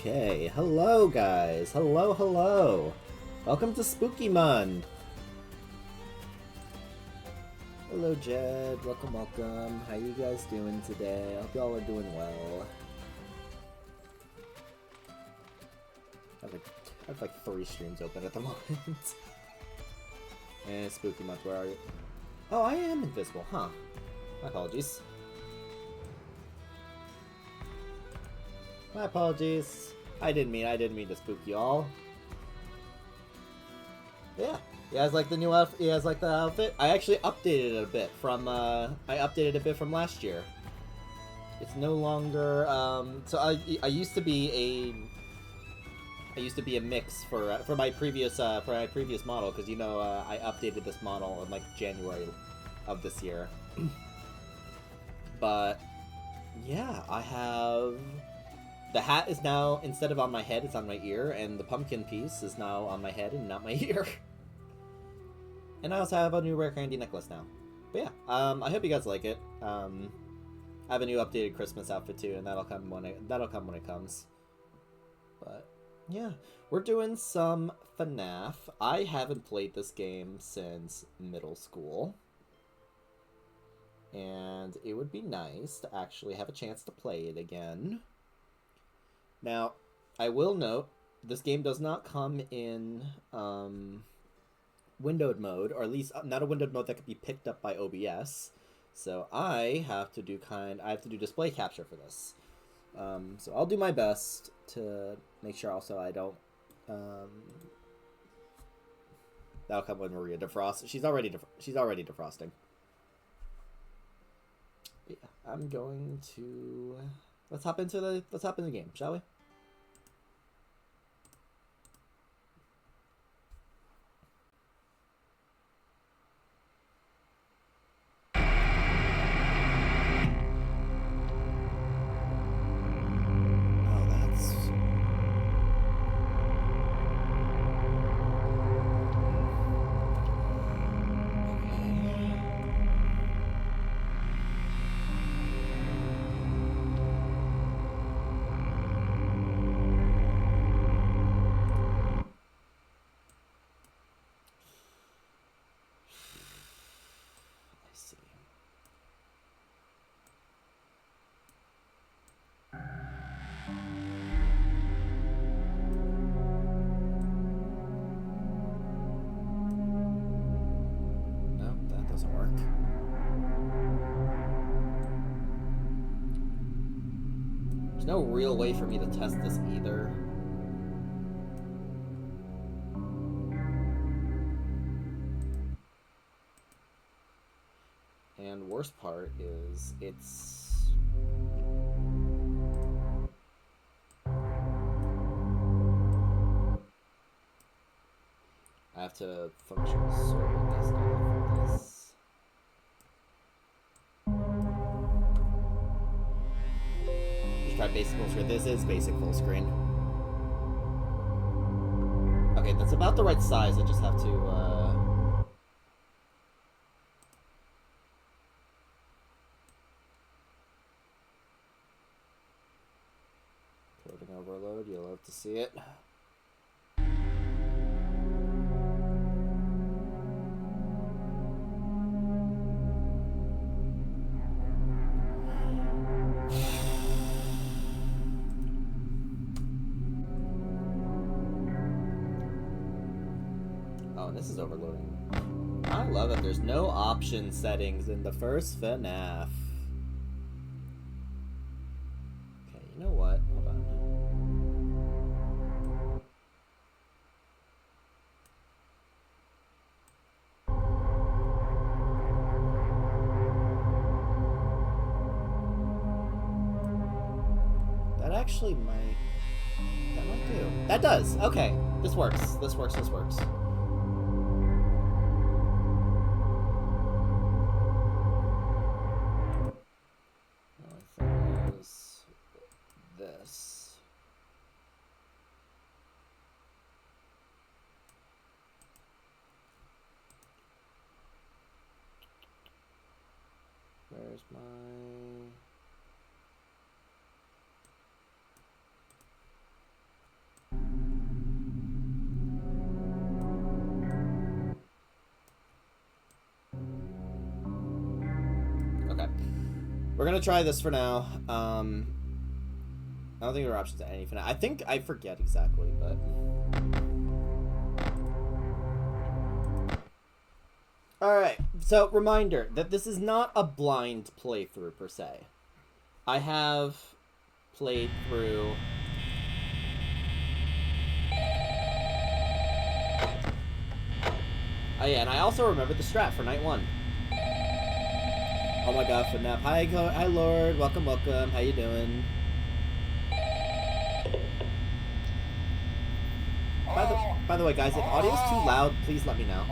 Okay, hello guys. Hello, hello. Welcome to Spooky Month. Hello Jed, welcome, welcome. How you guys doing today? I hope y'all are doing well. I have like 3 streams open at the moment. And Spooky Month, where are you? Oh, I am invisible, huh? My apologies. My apologies. I didn't mean to spook y'all. Yeah, you guys like the new outfit? You guys like the outfit? I actually updated it a bit from last year. It's no longer so I used to be a mix for my previous model, because I updated this model in like January of this year. But yeah, I have. The hat is now, instead of on my head, it's on my ear, and the pumpkin piece is now on my head and not my ear. And I also have a new rare candy necklace now. But yeah, I hope you guys like it. I have a new updated Christmas outfit too, and that'll come when it comes. But yeah, we're doing some FNAF. I haven't played this game since middle school, and it would be nice to actually have a chance to play it again. Now, I will note, this game does not come in windowed mode, or at least not a windowed mode that could be picked up by OBS. So I have to do display capture for this. So I'll do my best to make sure also I don't. That'll come when Maria defrosts. She's already defrosting. But yeah, I'm going to. Let's hop into the game, shall we? There's no real way for me to test this either. And worst part is I have to function server this stuff. This. Just try basic full screen. This is basic full screen. Okay, that's about the right size. I just have to coding overload. You'll love to see it. This is overloading. I love that there's no option settings in the first FNAF. Okay, you know what? Hold on. That actually might... That might do. That does! Okay. This works. This works. This works. This. Where's my... We're gonna try this for now. I don't think there are options to any FNAF. I think I forget exactly, but. Alright, so reminder that this is not a blind playthrough per se. I have played through. Oh yeah, and I also remember the strat for night 1. Oh my god, FNAF. Hi Lord. Welcome, welcome. How you doing? By the way, guys, if audio's too loud, please let me know.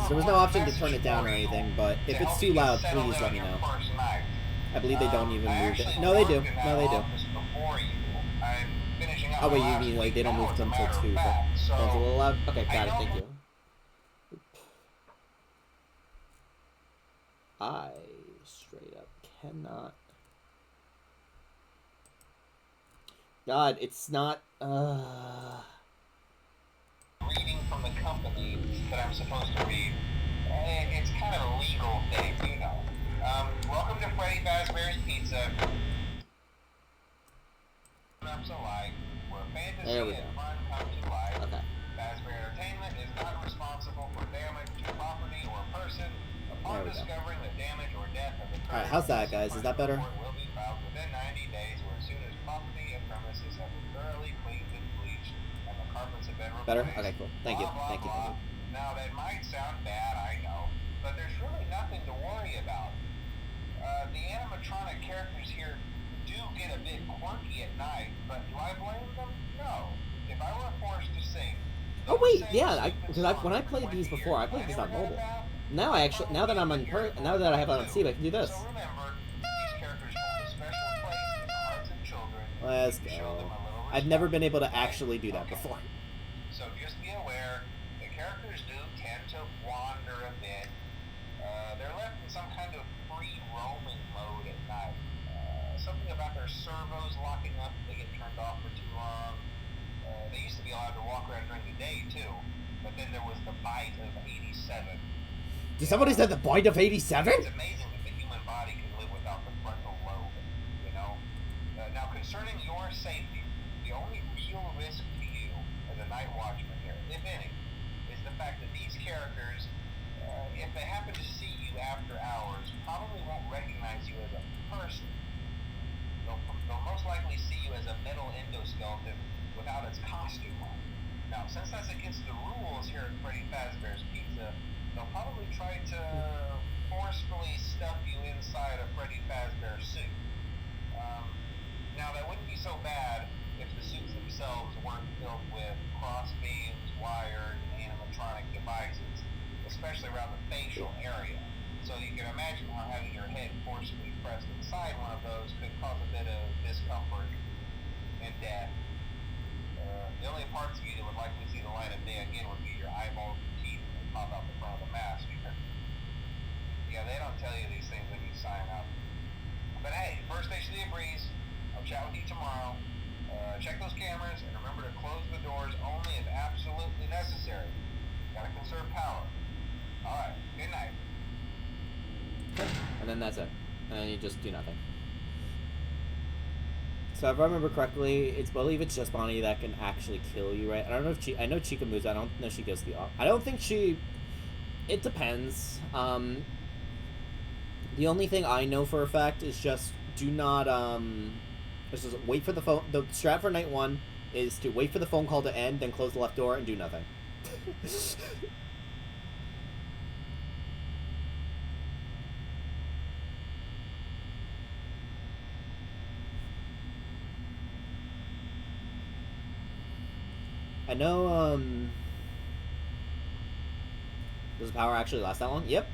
So there was no option to turn it down or anything, but if it's too loud, please let me know. I believe they don't even move it. No, they do. No, they do. Oh, wait, you mean, like, they don't move them till 2, but phone's a little loud? Okay, got it, thank you. I straight up cannot. God, it's not, reading from the company that I'm supposed to read. It's kind of a legal thing, you know. Welcome to Freddy Fazbear's Pizza. Where fantasy and fun come to life. Okay. Fazbear Entertainment is not responsible for damage to property or person. Upon discovering the damage or death of the person. Alright, how's that, guys? Is that better? Will be filed within 90 days or as soon as property and premises have been thoroughly cleaned and bleached and the carpets have been replaced. Better? Okay, cool. Thank you. Blah, Thank you. blah. Now, that might sound bad, I know, but there's really nothing to worry about. The animatronic characters here do get a bit quirky at night, but do I blame them? No. If I were forced to sing... Oh wait, yeah, because when I played these before, I played this on mobile. Now that I'm on now that I have it on Steam, I can do this. So remember, these characters hold a special place in the hearts of children. Let's go. I've never been able to actually do that before. So just be aware, the characters do tend to wander a bit. They're left in some kind of free roaming mode at night. Something about their servos locking up if they get turned off for too long. They used to be allowed to walk around during the day too, but then there was the bite of 87. Did somebody say the bite of 87? It's amazing that the human body can live without the frontal lobe, you know? Now, concerning your safety, the only real risk to you as a night watchman here, if any, is the fact that these characters, if they happen to see you after hours, probably won't recognize you as a person. They'll most likely see you as a metal endoskeleton without its costume on. Now, since that's against the rules here at Freddy Fazbear's Pizza, they'll probably try to forcefully stuff you inside a Freddy Fazbear suit. Now, that wouldn't be so bad if the suits themselves weren't filled with cross beams, wired, and animatronic devices, especially around the facial area. So you can imagine how having your head forcibly pressed inside one of those could cause a bit of discomfort and death. The only parts of you that would likely see the light of day again would be your eyeballs and teeth that pop out the front of the mask. Yeah, they don't tell you these things when you sign up. But hey, first station of the breeze. I'll chat with you tomorrow. Check those cameras and remember to close the doors only if absolutely necessary. Gotta conserve power. Alright, good night. And then that's it. And then you just do nothing. So if I remember correctly, I believe it's just Bonnie that can actually kill you, right? I don't know if I know Chica moves. I don't know if she goes to the. I don't think she. It depends. The only thing I know for a fact is just do not just wait for the phone. The strat for night 1 is to wait for the phone call to end, then close the left door and do nothing. I know, does the power actually last that long? Yep.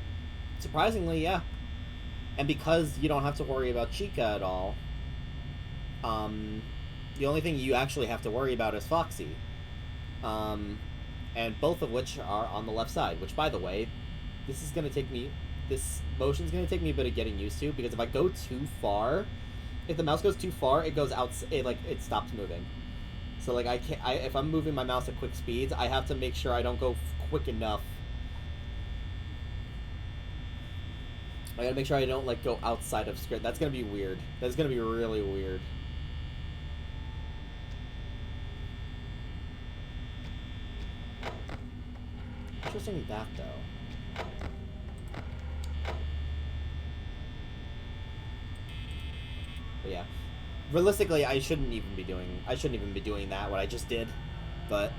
Surprisingly, yeah. And because you don't have to worry about Chica at all, the only thing you actually have to worry about is Foxy. And both of which are on the left side, which, by the way, this motion's gonna take me a bit of getting used to, because if I go too far, if the mouse goes too far, it goes out, it stops moving. So, like, if I'm moving my mouse at quick speeds, I have to make sure I don't go quick enough. I gotta make sure I don't, like, go outside of script. That's gonna be weird. That's gonna be really weird. Interesting that, though. But yeah. Realistically, I shouldn't even be doing that, what I just did. But...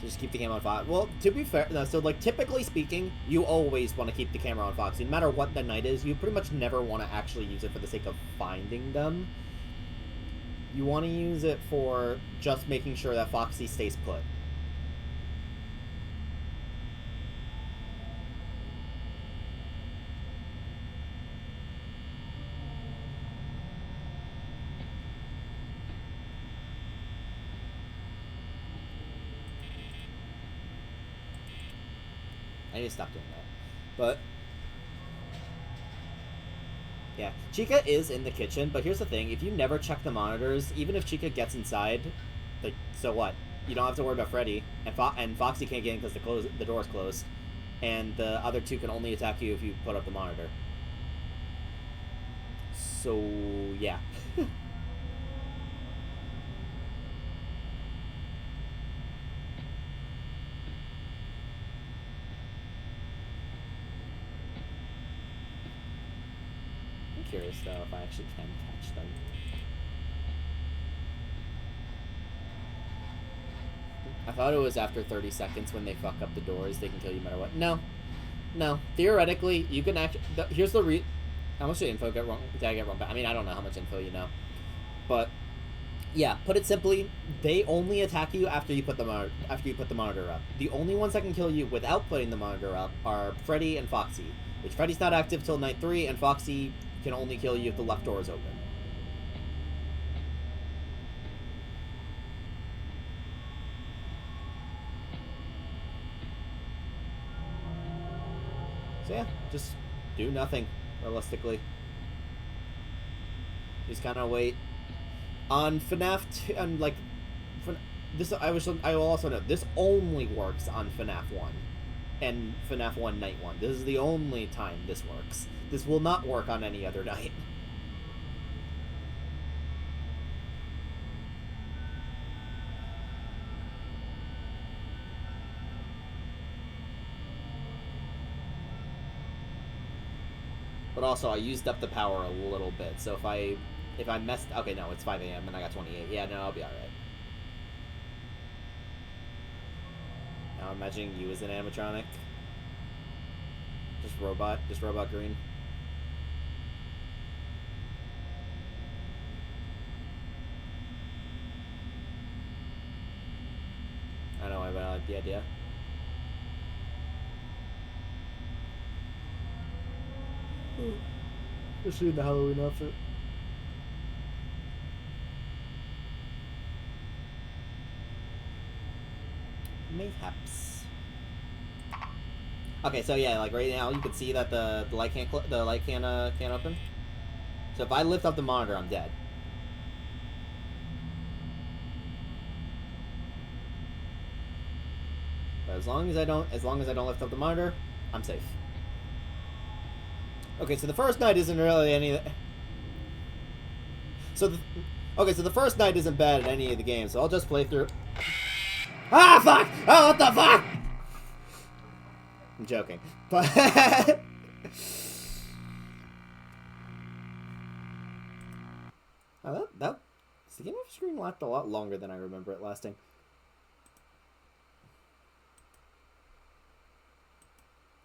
just keep the camera on Fox. Well, to be fair, no, so, like, typically speaking, you always want to keep the camera on Foxy. No matter what the night is, you pretty much never want to actually use it for the sake of finding them. You want to use it for just making sure that Foxy stays put. I need to stop doing that. But... yeah. Chica is in the kitchen, but here's the thing. If you never check the monitors, even if Chica gets inside, like, so what? You don't have to worry about Freddy. And Foxy can't get in because the door's closed. And the other two can only attack you if you put up the monitor. So, yeah. Curious though if I actually can catch them. I thought it was after 30 seconds when they fuck up the doors, they can kill you no matter what. No. No. Theoretically, you can actually... here's the how much info did I get wrong? I mean, I don't know how much info you know. But, yeah, put it simply, they only attack you after you put the monitor up. The only ones that can kill you without putting the monitor up are Freddy and Foxy. Which Freddy's not active till night 3, and Foxy can only kill you if the left door is open. So yeah, just do nothing, realistically. Just kind of wait. On FNAF 2, and like, this, I will also note, this only works on FNAF 1. And FNAF 1 Night 1. This is the only time this works. This will not work on any other night. But also, I used up the power a little bit, so if I messed... okay, no, it's 5 a.m. and I got 28. Yeah, no, I'll be alright. Now I'm imagining you as an animatronic. Just robot green. I know, I like the idea. Especially in the Halloween outfit. Mayhaps. Okay, so yeah, like right now you can see that the light can't open. So if I lift up the monitor, I'm dead. But as long as I don't lift up the monitor, I'm safe. Okay, so the first night isn't really any. So the first night isn't bad at any of the games, so I'll just play through. Ah, fuck! Oh, what the fuck? I'm joking, but oh, that the game off screen lasted a lot longer than I remember it lasting.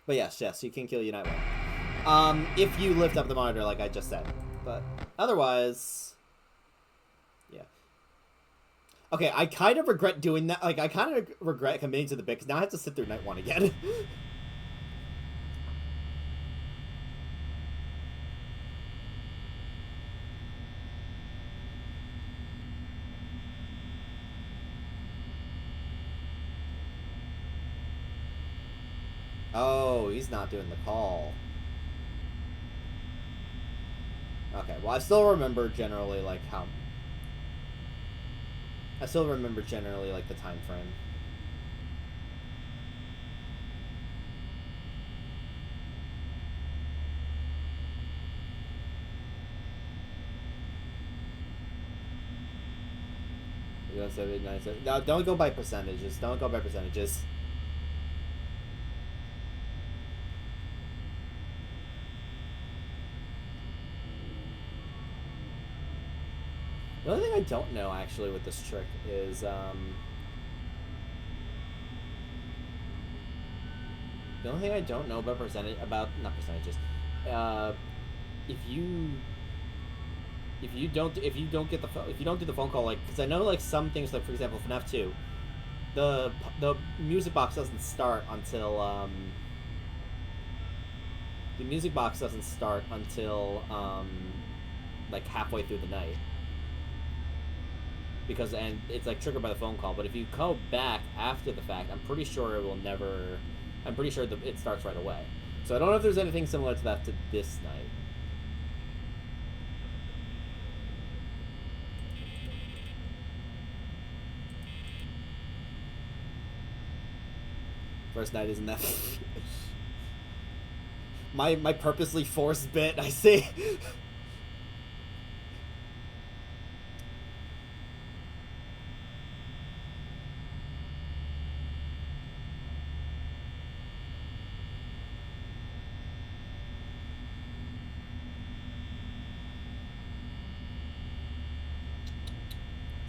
But yes, you can kill Unite One. If you lift up the monitor, like I just said, but otherwise, yeah. Okay, I kind of regret doing that. Like, I kind of regret committing to the bit, because now I have to sit through Night 1 again. Oh, he's not doing the call. Okay, well, I still remember generally, like, the time frame. 79. No, don't go by percentages. Don't go by percentages. The only thing I don't know actually with this trick is the only thing I don't know about not percentages, if you don't do the phone call, like, because I know like some things, like for example FNAF 2, the music box doesn't start until like halfway through the night, because it's like triggered by the phone call. But if you go back after the fact, I'm pretty sure it starts right away. So I don't know if there's anything similar to that to this night. First night isn't that my purposely forced bit, I see.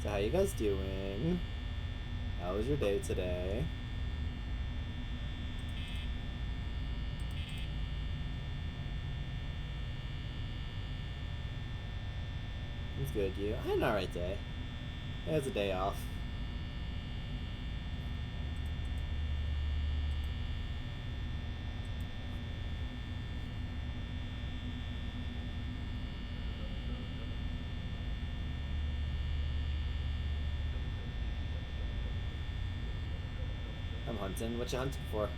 So how you guys doing? How was your day today? It's good, you. I had an alright day. It was a day off. I'm hunting. What you hunting for?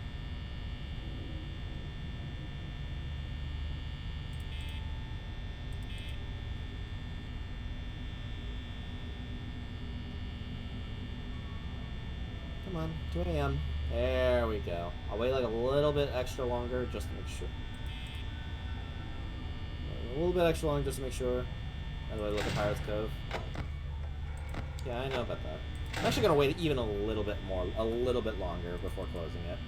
Come on, 2 a.m. There we go. I'll wait like a little bit extra longer just to make sure. A little bit extra longer just to make sure. By the way, look at Pirates Cove. Yeah, I know about that. I'm actually gonna wait even a little bit longer before closing it.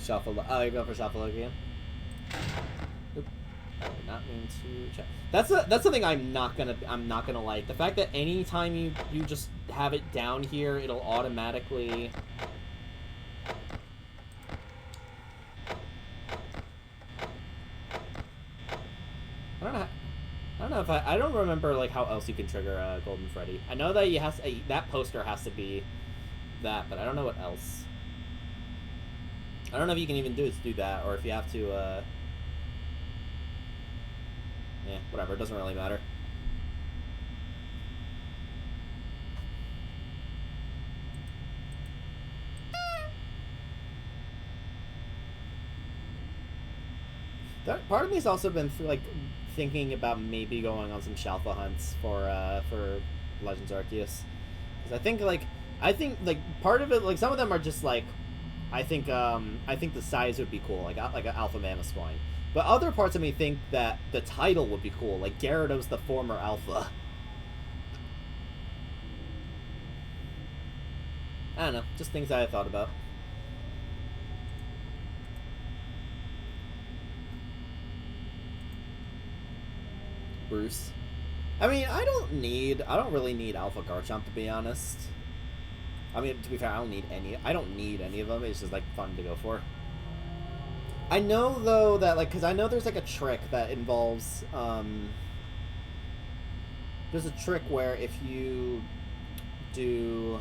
Shuffle. Oh, you go for shuffle again. Oop. I did not mean to check. That's something I'm not gonna like. The fact that anytime you just have it down here, it'll automatically. I don't remember like how else you can trigger Golden Freddy. I know that that poster has to be that, but I don't know what else. I don't know if you can even do that, or if you have to, yeah, whatever, it doesn't really matter. Part of me has also been, like, thinking about maybe going on some Shalfa hunts for Legends Arceus. Because I think, part of it, like, some of them are just, like, I think the size would be cool, like an Alpha Mammoth Spine. But other parts of me think that the title would be cool, like Gyarados the former Alpha. I don't know, just things I thought about. Bruce. I mean, I don't really need Alpha Garchomp, to be honest. I mean, to be fair, I don't need any of them. It's just, like, fun to go for. I know, though, that, like, because I know there's, like, a trick that involves, there's a trick where if you do,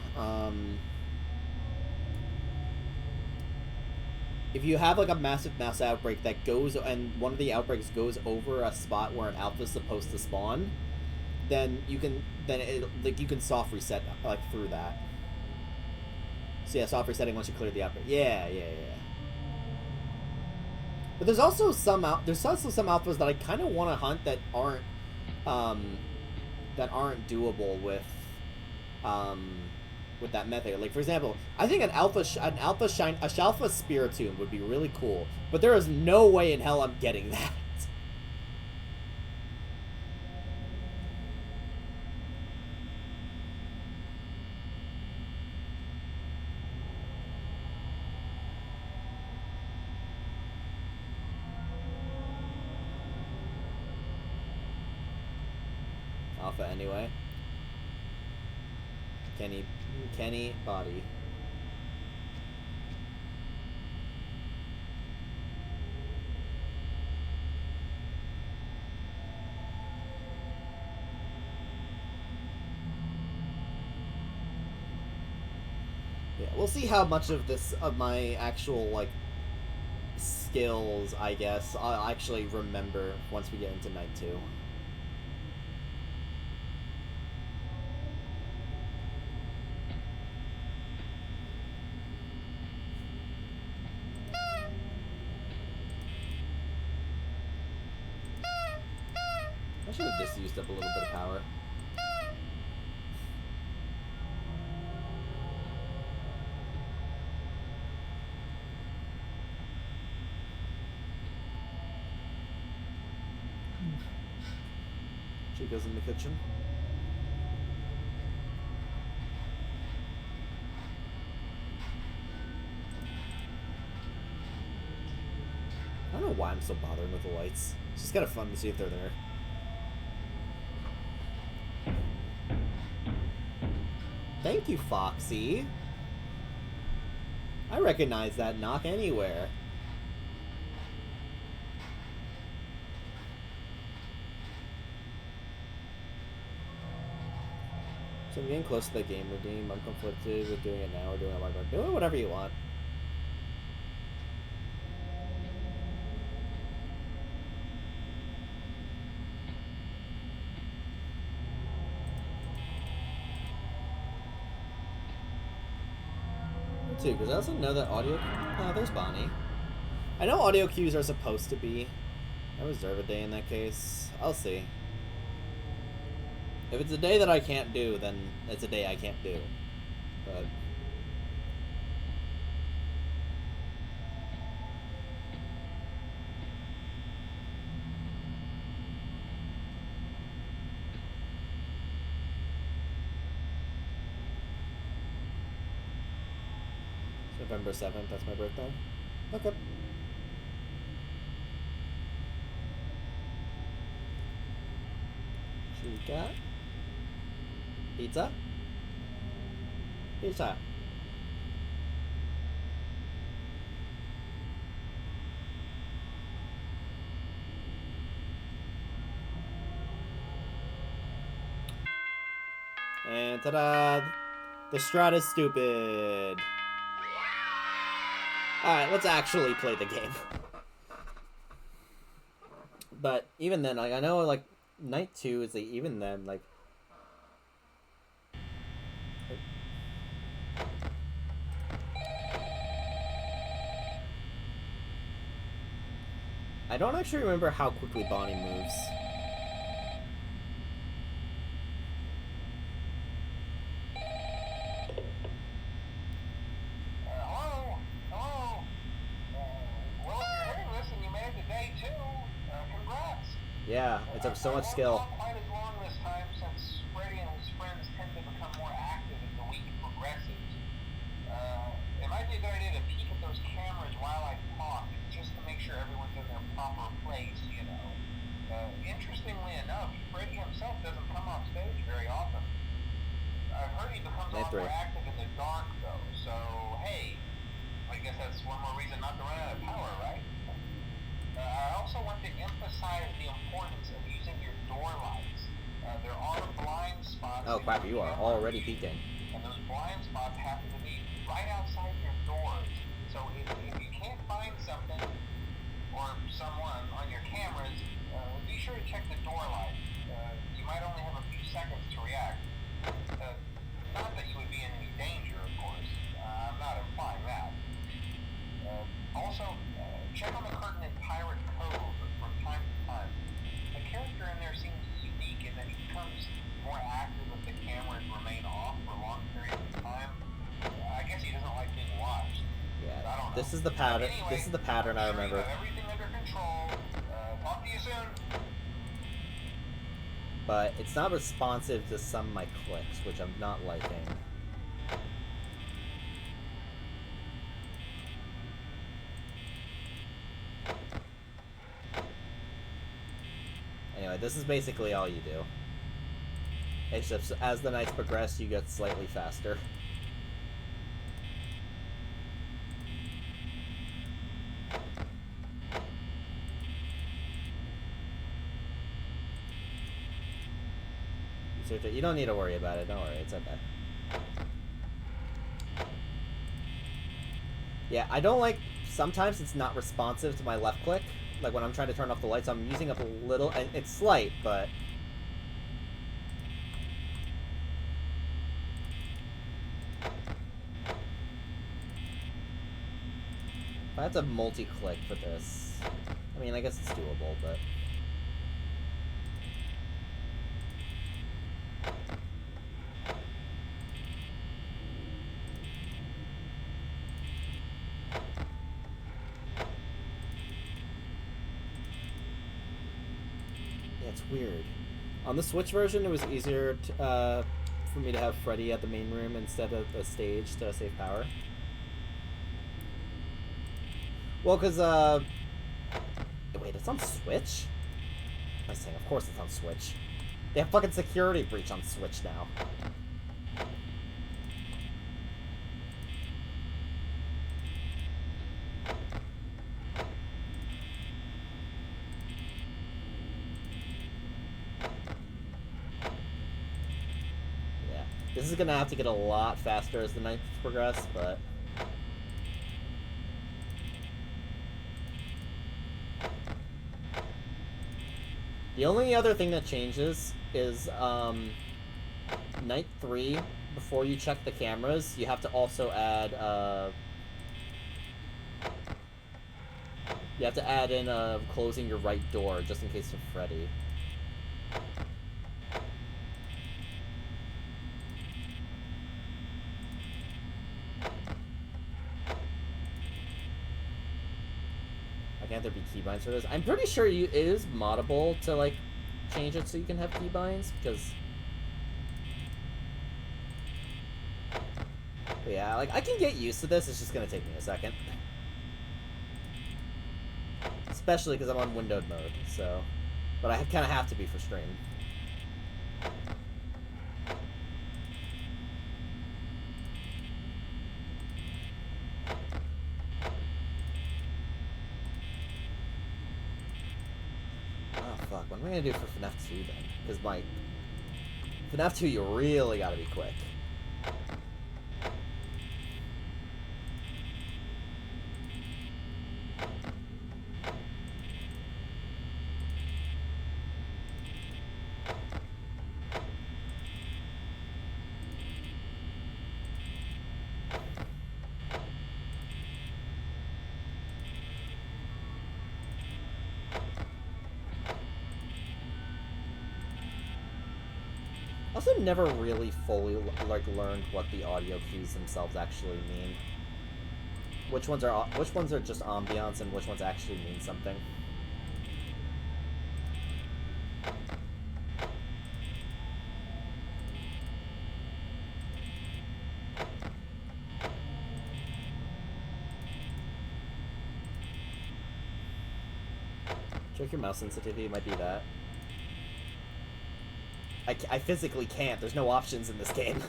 if you have, like, a massive mass outbreak that goes, and one of the outbreaks goes over a spot where an alpha's supposed to spawn, then you can, you can soft reset, like, through that. So yeah, soft resetting once you clear the outbreak. Yeah. But there's also some alphas that I kind of want to hunt that aren't that aren't doable with that method. Like, for example, I think an alpha spiritomb would be really cool, but there is no way in hell I'm getting that. Alpha anyway. Kenny body. Yeah, we'll see how much of my actual, like, skills, I guess, I'll actually remember once we get into night 2. I should have just used up a little bit of power. Chico's in the kitchen. I don't know why I'm so bothering with the lights. It's just kind of fun to see if they're there. Thank you, Foxy. I recognize that knock anywhere. So I'm getting close to the game redeem. I'm conflicted with doing it now or doing it later. Do it whatever you want. Too, because I also know that audio... Oh, there's Bonnie. I know audio cues are supposed to be. I reserve a day in that case. I'll see. If it's a day that I can't do, then it's a day I can't do. But... November 7th, that's my birthday. Okay. Chica. Pizza? Pizza. And ta-da! The strat is stupid. Alright, let's actually play the game. But even then, like, I know, like, night 2 is, like, even then, like... I don't actually remember how quickly Bonnie moves. Yeah, it's up so much skill. Quite as long this time since Freddy and his friends tend to become more active as the week progresses. It might be a good idea to peek at those cameras while I talk, just to make sure everyone's in their proper place, you know. Interestingly enough, Freddy himself doesn't come off stage very often. I've heard he becomes a lot more active in the dark, though, so hey, I guess that's one more reason not to run out of power, right? I also want to emphasize the importance of using your door lights. There are blind spots... Oh crap, you are already peeking. And those blind spots happen to be right outside your doors. So if you can't find something or someone on your cameras, be sure to check the door lights. You might only have a few seconds to react. Not that you would be in any danger, of course. I'm not implying that. Also, check on the curtain in Pirate Cove from time to time. The character in there seems unique in that he becomes more This is the pattern. Anyway, This is the pattern I I'm sure you remember. have everything under control. Talk to you soon. But it's not responsive to some of my clicks, which I'm not liking. Anyway, this is basically all you do. Except as the nights progress, you get slightly faster. You don't need to worry about it. Don't worry. It's okay. Yeah, I don't like... Sometimes it's not responsive to my left click. Like when I'm trying to turn off the lights, I'm using up a little... And it's slight, but... If I have to multi-click for this... I mean, I guess it's doable, but... It's weird. On the Switch version, it was easier to, for me to have Freddy at the main room instead of the stage to save power. Well, because, wait, it's on Switch? I was saying, of course it's on Switch. They have fucking security breach on Switch now. This is gonna have to get a lot faster as the nights progress, but... The only other thing that changes is, night 3, before you check the cameras, you have to also add, you have to add in, closing your right door, just in case of Freddy. Can't there be keybinds for this? I'm pretty sure it is moddable to, like, change it so you can have keybinds, because... But yeah, like, I can get used to this, it's just gonna take me a second. Especially because I'm on windowed mode, so... But I kind of have to be for stream. What am I gonna do for FNAF 2 then? Because my FNAF 2, you really gotta be quick. Also never really fully learned what the audio cues themselves actually mean. Which ones are just ambiance and which ones actually mean something. Check your mouse sensitivity, it might be that. I physically can't. There's no options in this game.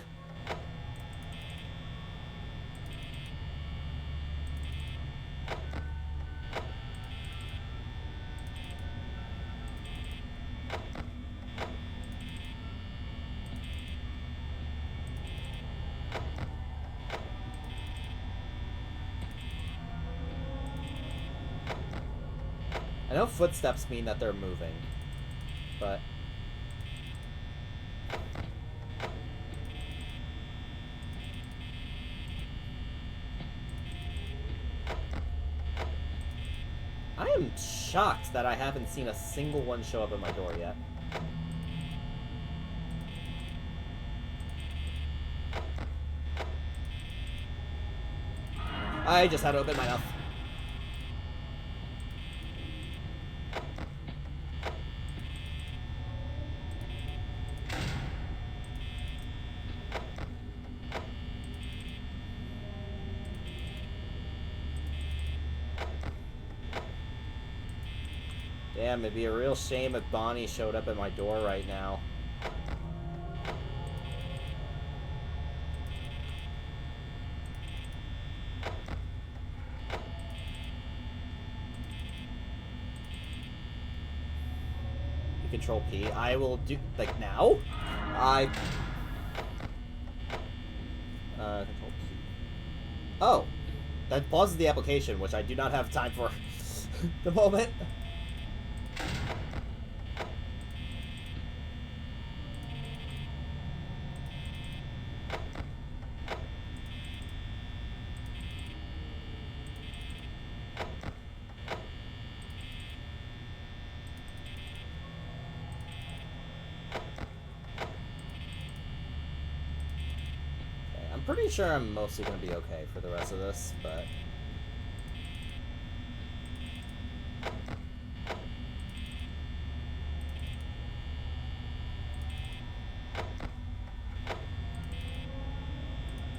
I know footsteps mean that they're moving, but... I am shocked that I haven't seen a single one show up at my door yet. I just had to open my mouth. Damn, it'd be a real shame if Bonnie showed up at my door right now. You control P. I will do, like, now? Control P. Oh! That pauses the application, which I do not have time for the moment. Pretty sure I'm mostly going to be okay for the rest of this, but...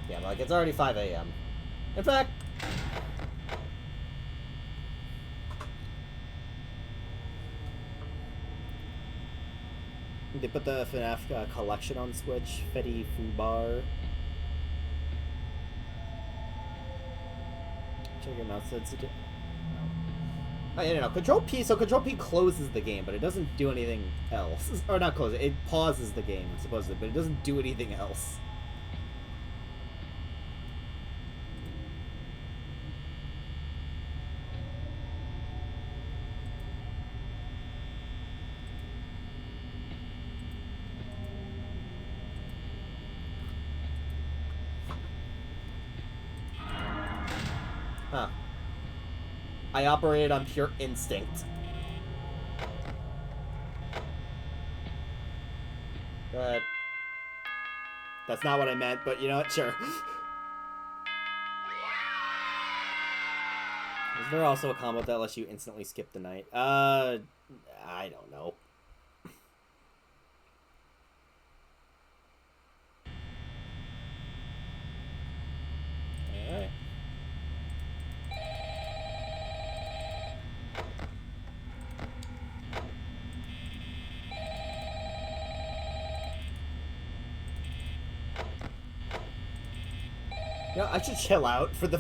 yeah, like, it's already 5 a.m. In fact... they put the FNAF collection on Switch, Fetty Food Bar. Check your mouse. Oh, yeah, no. Control P. So Control P closes the game, but it doesn't do anything else. Or not close it. It pauses the game, supposedly, but it doesn't do anything else. Huh. I operated on pure instinct. Go ahead. That's not what I meant, but you know what? Sure. Is there also a combo that lets you instantly skip the night? I don't know. Alright. You know, I should chill out for the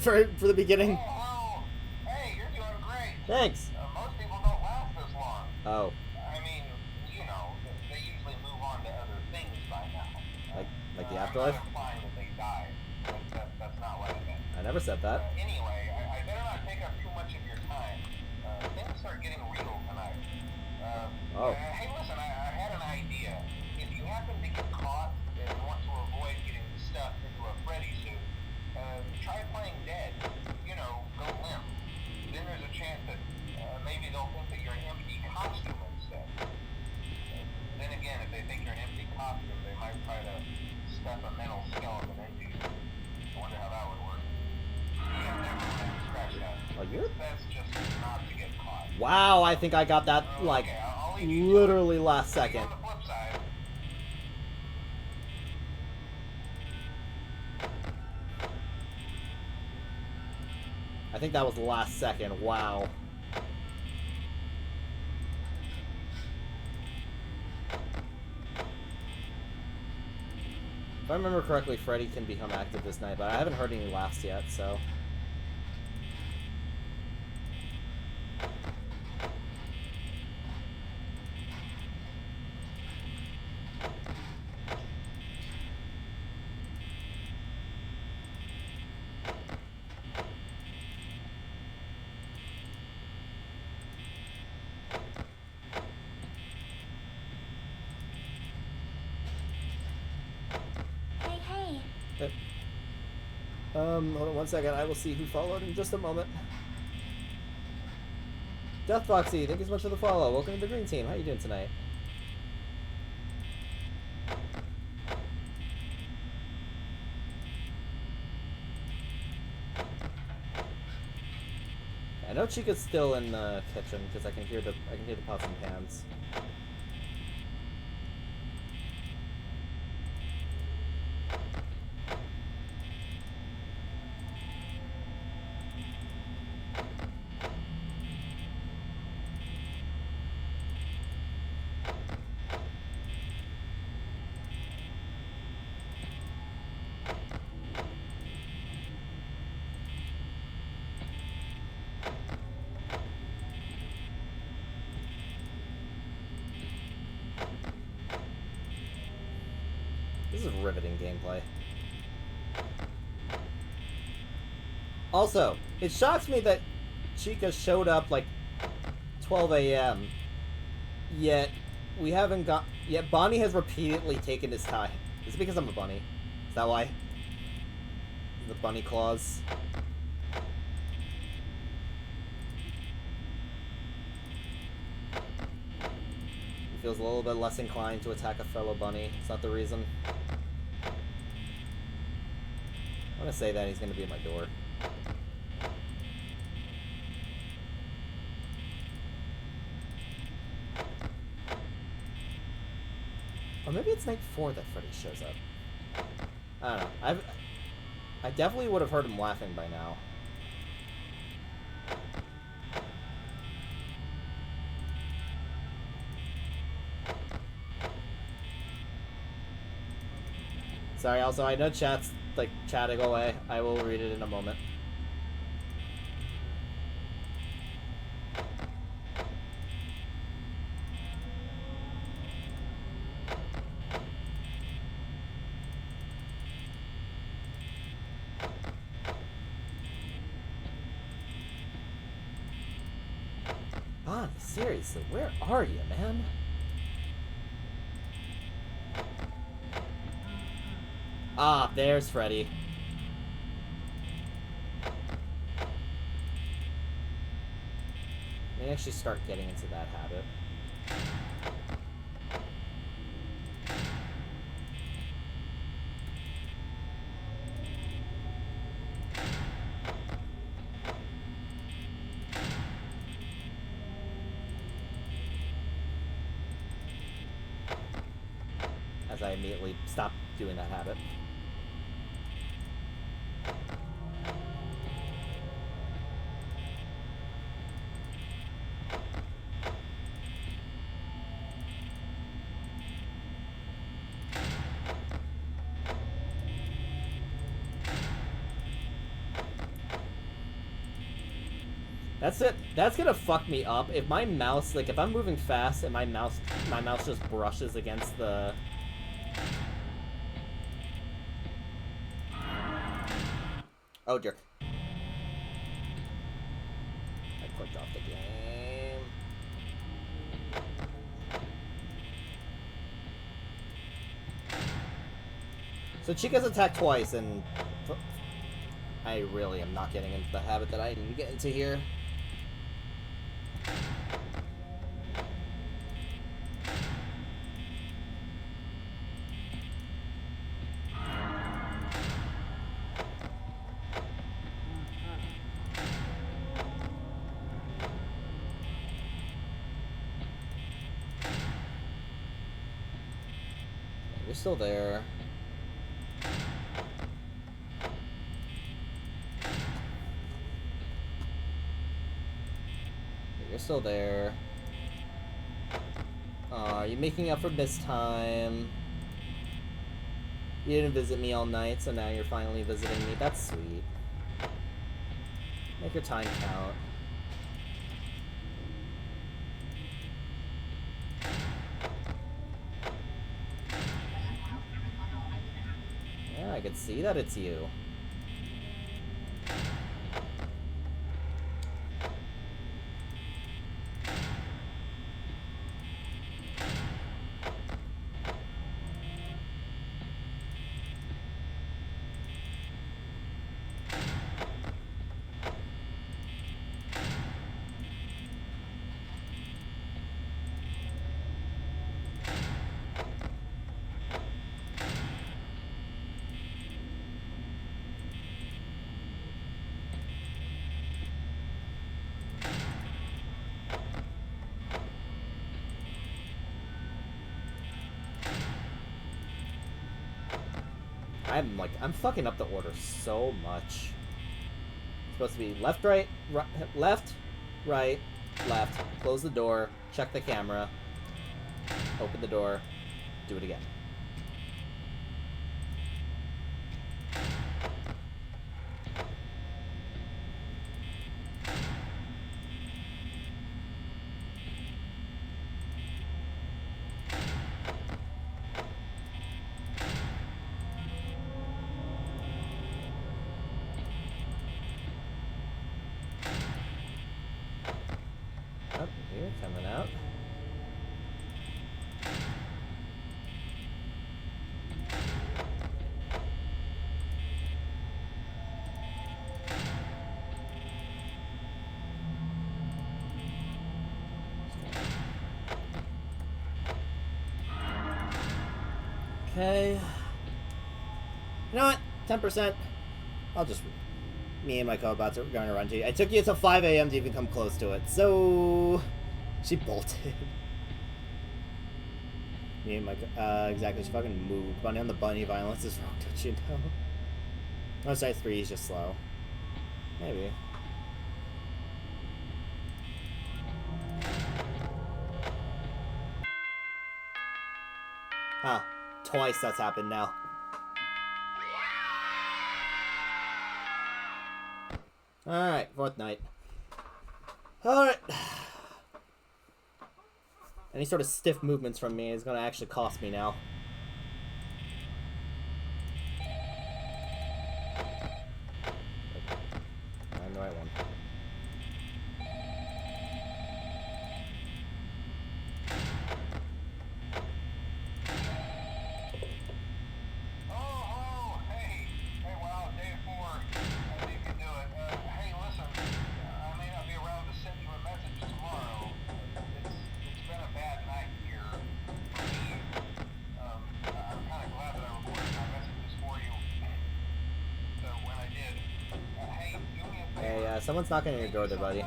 beginning. Oh, hey, you're doing great. Thanks. Most people don't last this long. Oh. I mean, you know, they usually move on to other things by now. Like the afterlife? I'm not implying that they die. That's not what I meant. I never said that. Anyway, I better not take up too much of your time. Things start getting real tonight. Oh. Hey, listen, I had an idea. If you happen to get caught and want to avoid getting stuffed into a Freddy suit, try playing dead. You know, go limp. Then there's a chance that maybe they'll think that you're an empty costume instead. Then again, if they think you're an empty costume, they might try to stuff a mental skeleton into you. I wonder how that would work. Yeah, never mind. Scratch that. Oh, you're... That's just not to get caught. Wow, I think I got that, like, Okay, I'll leave you literally last on second. the flip side. I think that was the last second. Wow. If I remember correctly, Freddy can become active this night, but I haven't heard any laughs yet, so... hold on one second. I will see who followed in just a moment. Deathboxy, thank you so much for the follow. Welcome to the green team. How you doing tonight? know Chica's still in the kitchen because I can hear the pots and pans. This is riveting gameplay. Also, it shocks me that Chica showed up like 12 a.m. Yet we haven't got. Yet Bonnie has repeatedly taken his time. Is it because I'm a bunny? Is that why? The bunny claws. He feels a little bit less inclined to attack a fellow bunny. It's not the reason. I'm gonna say that he's gonna be at my door. Or maybe it's night 4 that Freddy shows up. I don't know. I definitely would have heard him laughing by now. Sorry, also, I know chat's, like, chatting away. I will read it in a moment. Bonnie, seriously, where are you, man? Ah, there's Freddy. Let me actually start getting into that habit. As I immediately stop doing that habit. That's it. That's gonna fuck me up if my mouse, like, if I'm moving fast and my mouse just brushes against the. Oh, jerk. I clicked off the game. So Chica's attacked twice, and I really am not getting into the habit that I need to get into here. You're still there. You're still there. Aw, you're making up for missed time. You didn't visit me all night, so now you're finally visiting me. That's sweet. Make your time count. Yeah, I can see that it's you. I'm fucking up the order so much. It's supposed to be left, right, left, right, left. Close the door. Check the camera. Open the door. Do it again. Up here, coming out. Okay. You know what? 10%. I'll just... Me and my co-bots are going to run to you. It took you until 5 a.m. to even come close to it, so... She bolted. Me and my... exactly. She fucking moved. Bunny on the bunny violence is wrong, don't you know? Oh, sorry, 3 is just slow. Maybe. Huh. Twice that's happened now. Alright, 4th night. Alright. Any sort of stiff movements from me is going to actually cost me now. I'm the right one. Someone's knocking on your door there, buddy.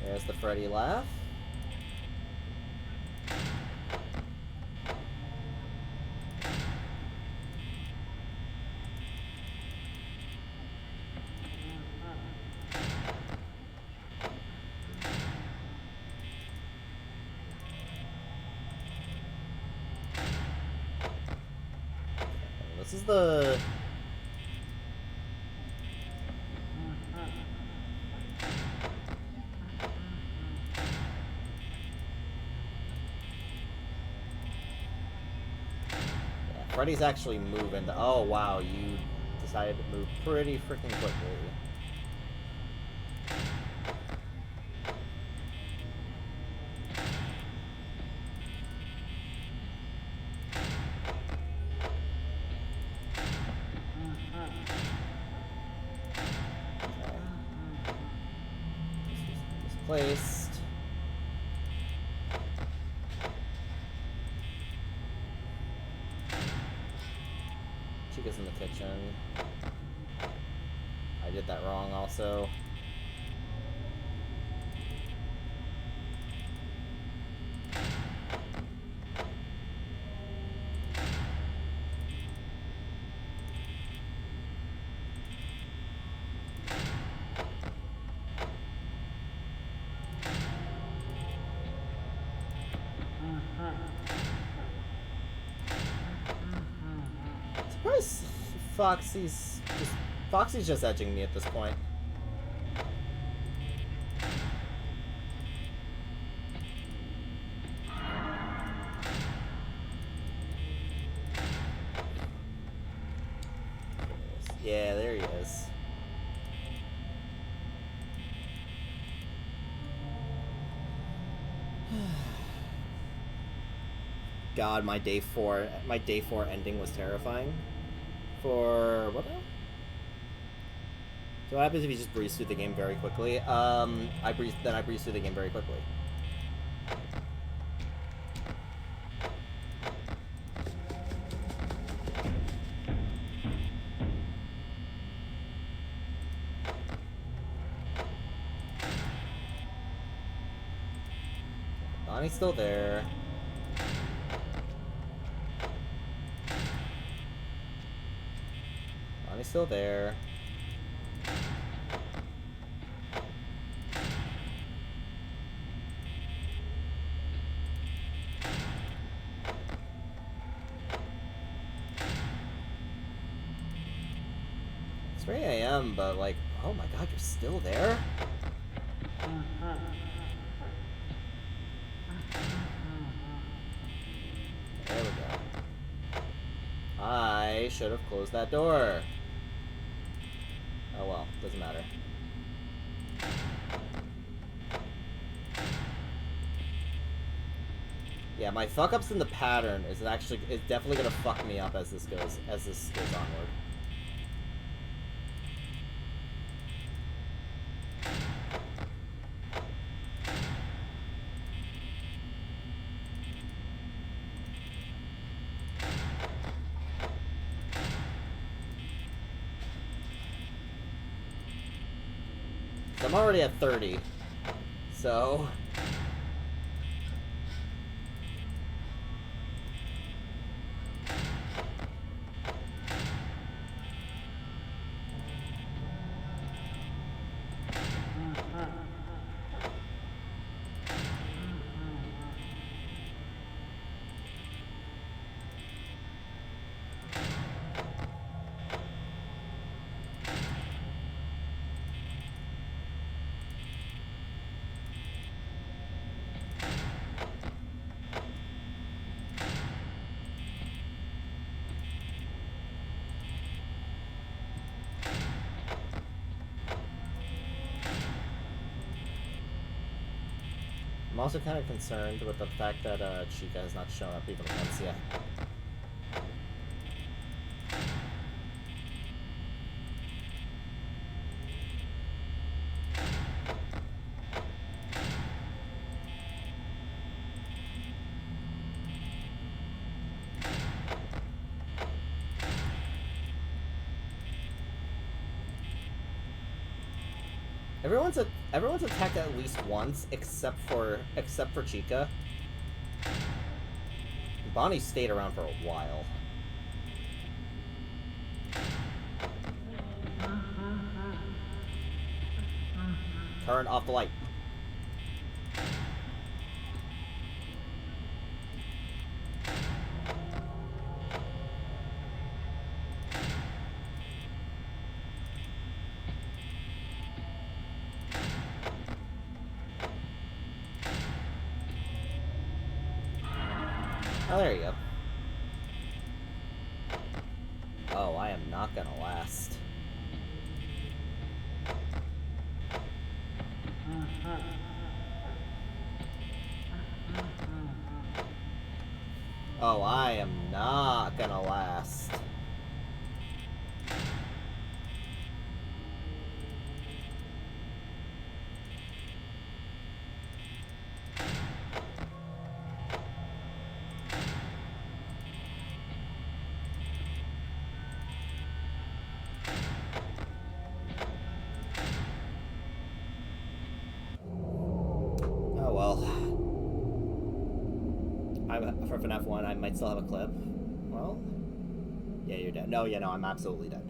There's the Freddy laugh. This is the... Freddy's actually moving. Oh, wow, you decided to move pretty freaking quickly. Misplaced. Chica's in the kitchen. I did that wrong also. Surprised Foxy's just Foxy's just edging me at this point. Yeah, there he is. God, my day four ending was terrifying. For what? So what happens if you just breeze through the game very quickly? I breeze through the game very quickly. Bonnie's still there. Bonnie's still there. It's 3 a.m., but like, oh my god, you're still there? There we go. I should have closed that door. Oh well, doesn't matter. Yeah, my fuck-ups in the pattern is definitely gonna fuck me up as this goes onward. So I'm already at 30, so... I'm also kind of concerned with the fact that Chica has not shown up even once yet. Everyone's attacked at least once, except for Chica. Bonnie stayed around for a while. Turn off the light. Oh, there you go. Oh, I am not gonna last. Oh, I am not gonna last. Oh well. For FNAF 1, I might still have a clip. Well, yeah, you're dead. No, yeah, no, I'm absolutely dead.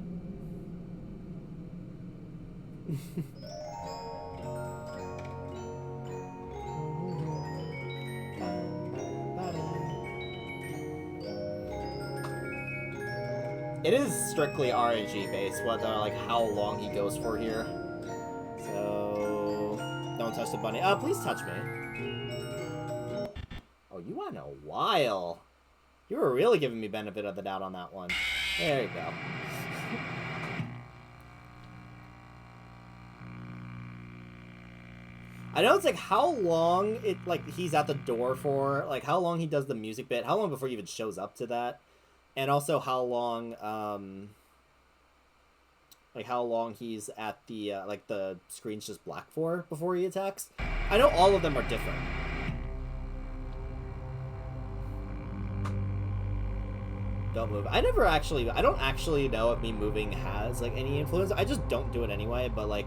It is strictly RNG based, whether like how long he goes for here. So don't touch the bunny. Please touch me. Oh, you went a while. You were really giving me benefit of the doubt on that one. There you go. I know it's like how long he's at the door for, like how long he does the music bit, how long before he even shows up to that, and also how long he's at the like the screen's just black for before he attacks. I know all of them are different. Don't move. I don't actually know if me moving has like any influence. I just don't do it anyway, but like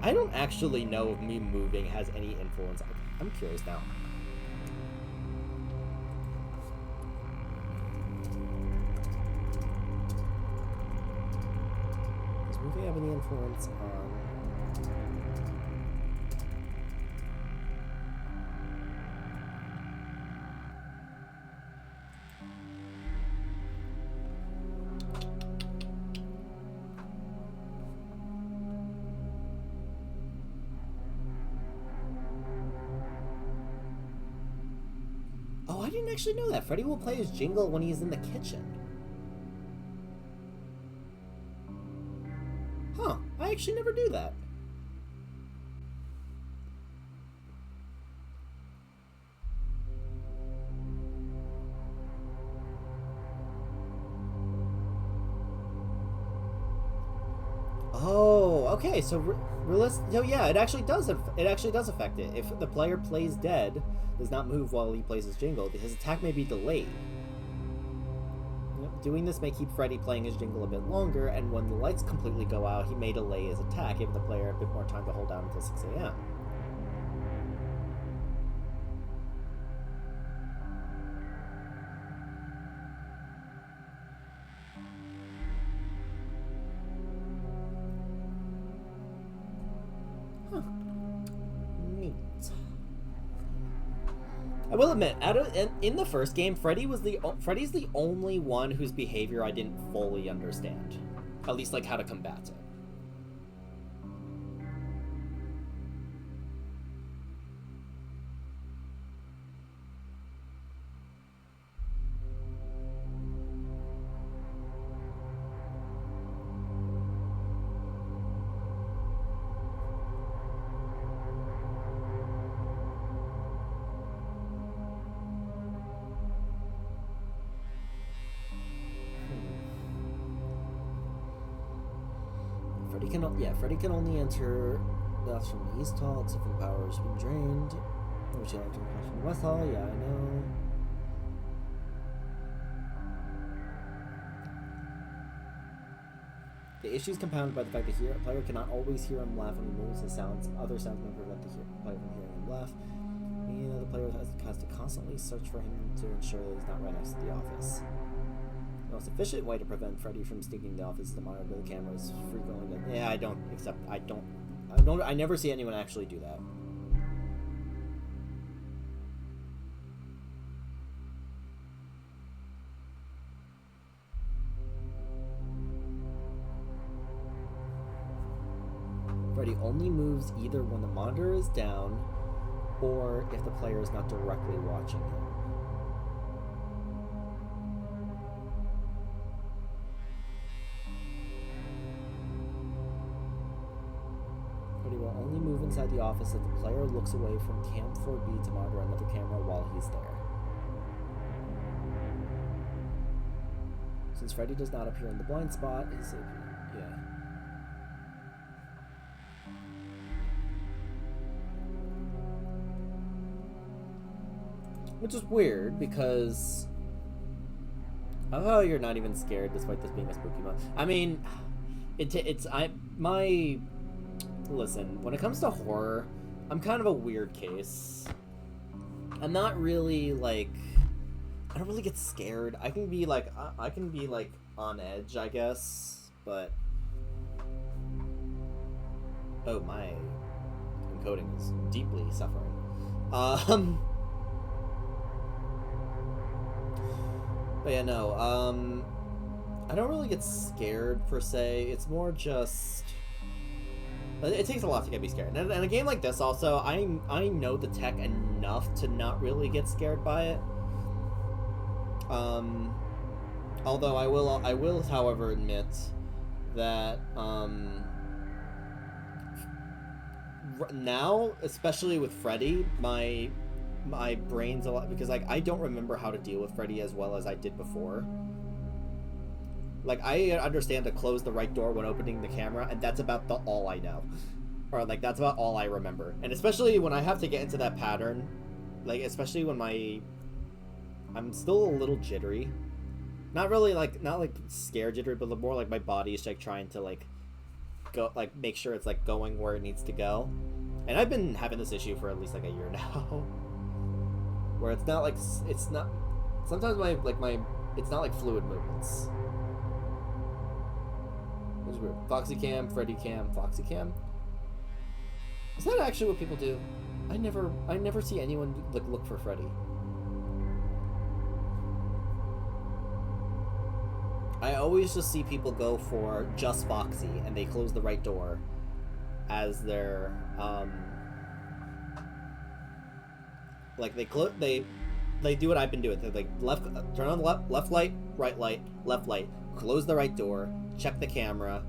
I don't actually know if me moving has any influence. I'm curious now. Does moving have any influence on... Oh, I didn't actually know that. Freddy will play his jingle when he's in the kitchen. Huh. I actually never knew that. Oh, okay. So, so yeah, it actually does. It actually does affect it. If the player plays dead, does not move while he plays his jingle, his attack may be delayed. Yep. Doing this may keep Freddy playing his jingle a bit longer, and when the lights completely go out, he may delay his attack, giving the player a bit more time to hold down until 6 a.m. I will admit, in the first game, Freddy's the only one whose behavior I didn't fully understand. At least, like, how to combat it. Freddy can only enter the house from the East Hall, except for the power has been drained. Which you like to pass from the West Hall, yeah, I know. The issue is compounded by the fact that the player cannot always hear him laugh when he moves. His other sounds may prevent the player from hearing him laugh. Meaning that the player has to constantly search for him to ensure that he's not right next to the office. The most efficient way to prevent Freddy from sneaking the office is to monitor the cameras frequently. Yeah, I never see anyone actually do that. Freddy only moves either when the monitor is down or if the player is not directly watching him. Will only move inside the office if the player looks away from Cam 4B to monitor another camera while he's there. Since Freddy does not appear in the blind spot, which is weird because... Oh, you're not even scared despite this being a spooky month. I mean, listen, when it comes to horror, I'm kind of a weird case. I'm not really, like... I don't really get scared. I can be, like, on edge, I guess, but... Oh, my encoding is deeply suffering. But yeah, no, I don't really get scared per se. It's more just it takes a lot to get me scared. And a game like this also, I know the tech enough to not really get scared by it. Although I will however admit that now, especially with Freddy, my brain's a lot, because like I don't remember how to deal with Freddy as well as I did before. Like, I understand to close the right door when opening the camera, and that's about all I know. Or, like, that's about all I remember. And especially when I have to get into that pattern, like, especially when I'm still a little jittery. Not really, like, not, like, scared jittery, but more like my body's, like, trying to, like, go, like, make sure it's, like, going where it needs to go. And I've been having this issue for at least, like, a year now. Where it's not, like, it's not... Sometimes it's not, like, fluid movements. It's weird. Foxy cam, Freddy cam, Foxy cam. Is that actually what people do? I never see anyone like look for Freddy. I always just see people go for just Foxy, and they close the right door as their like they do what I've been doing. They like turn on the left light, right light, left light, close the right door, check the camera.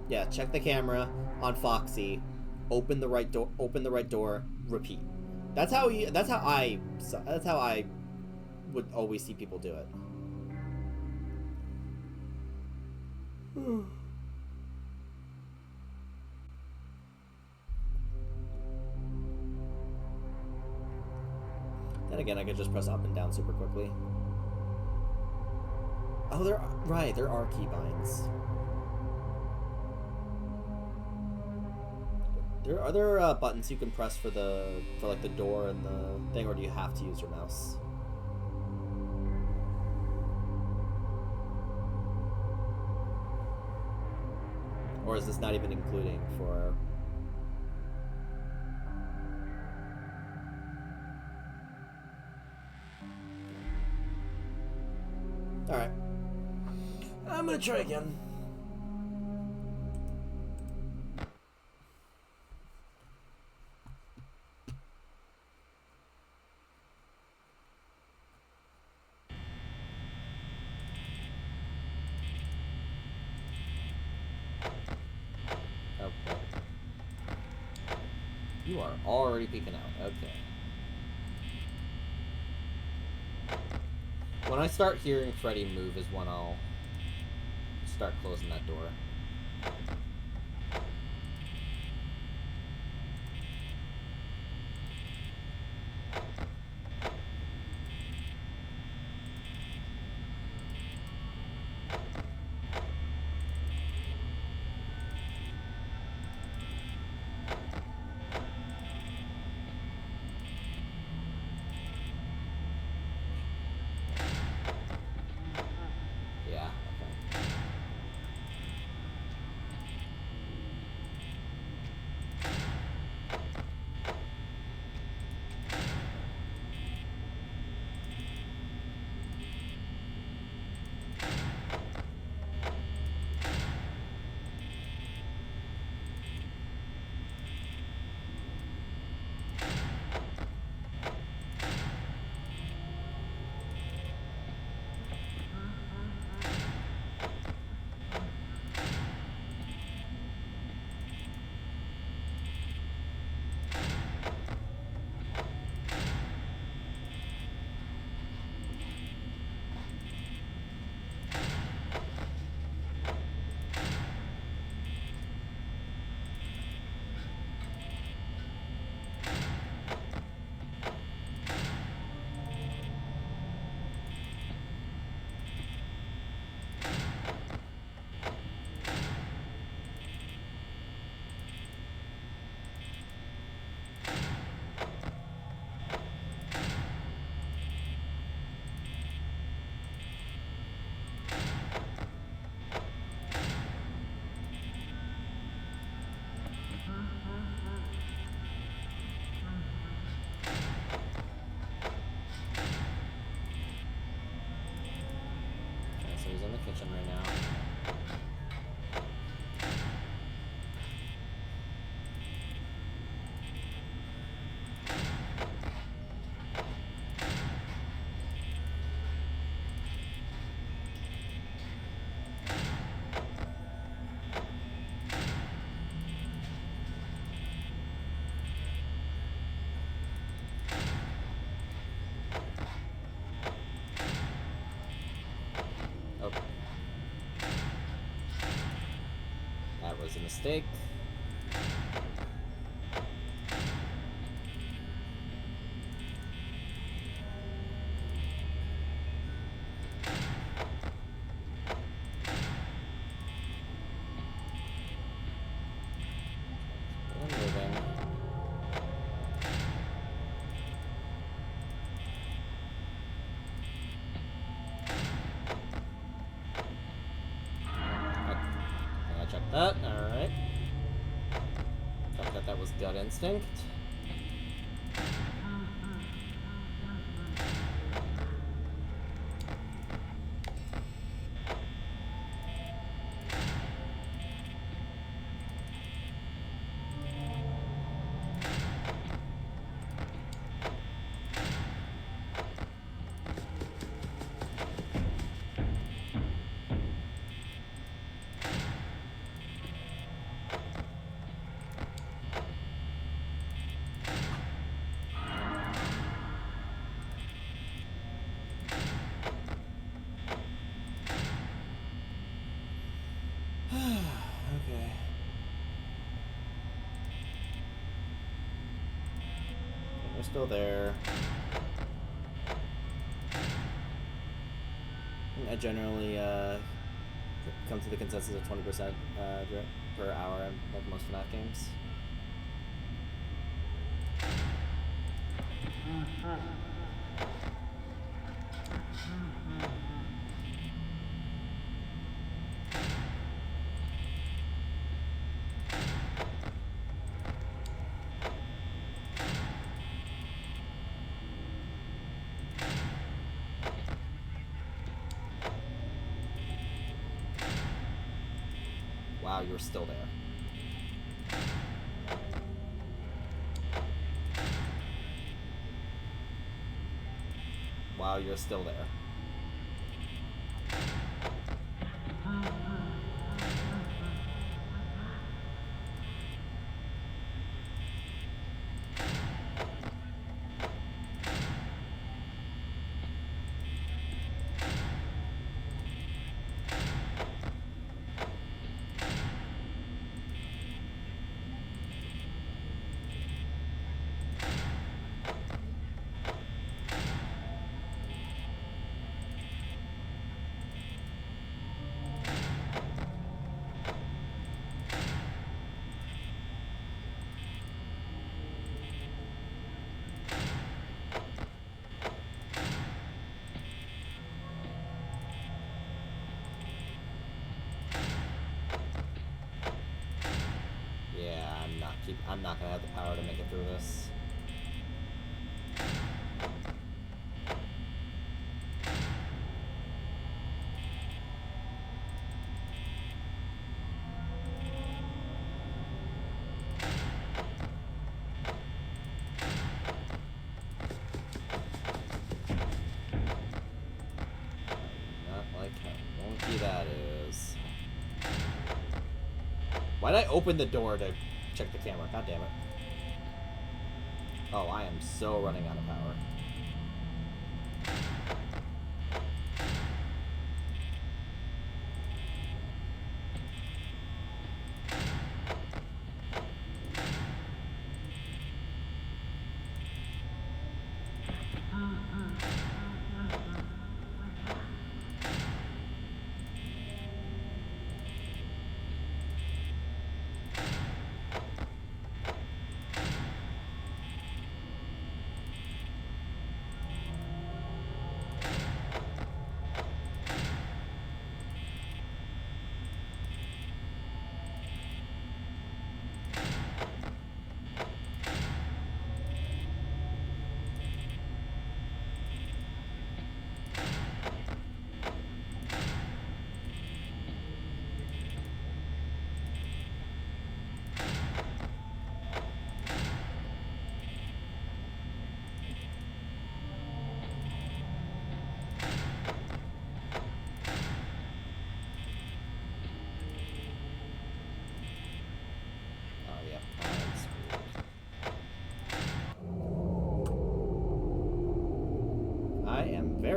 Yeah, check the camera on Foxy, open the right door, repeat. That's how I would always see people do it. Then again, I could just press up and down super quickly. Oh, there are keybinds. Are there buttons you can press for like the door and the thing, or do you have to use your mouse? Or is this not even including for... Alright. I'm gonna try again. You are already peeking out. Okay. When I start hearing Freddy move is when I'll start closing that door. kitchen right now. Oh. That was a mistake. I'm moving. I checked that. Alright. Thought that was gut instinct. Okay. We're still there. I generally come to the consensus of 20% per hour in like most FNAF games. Wow, you're still there. Wow, you're still there. I'm not gonna have the power to make it through this. Not like how wonky that is. Why'd I open the door to check the camera? God damn it. Oh, I am so running out of power.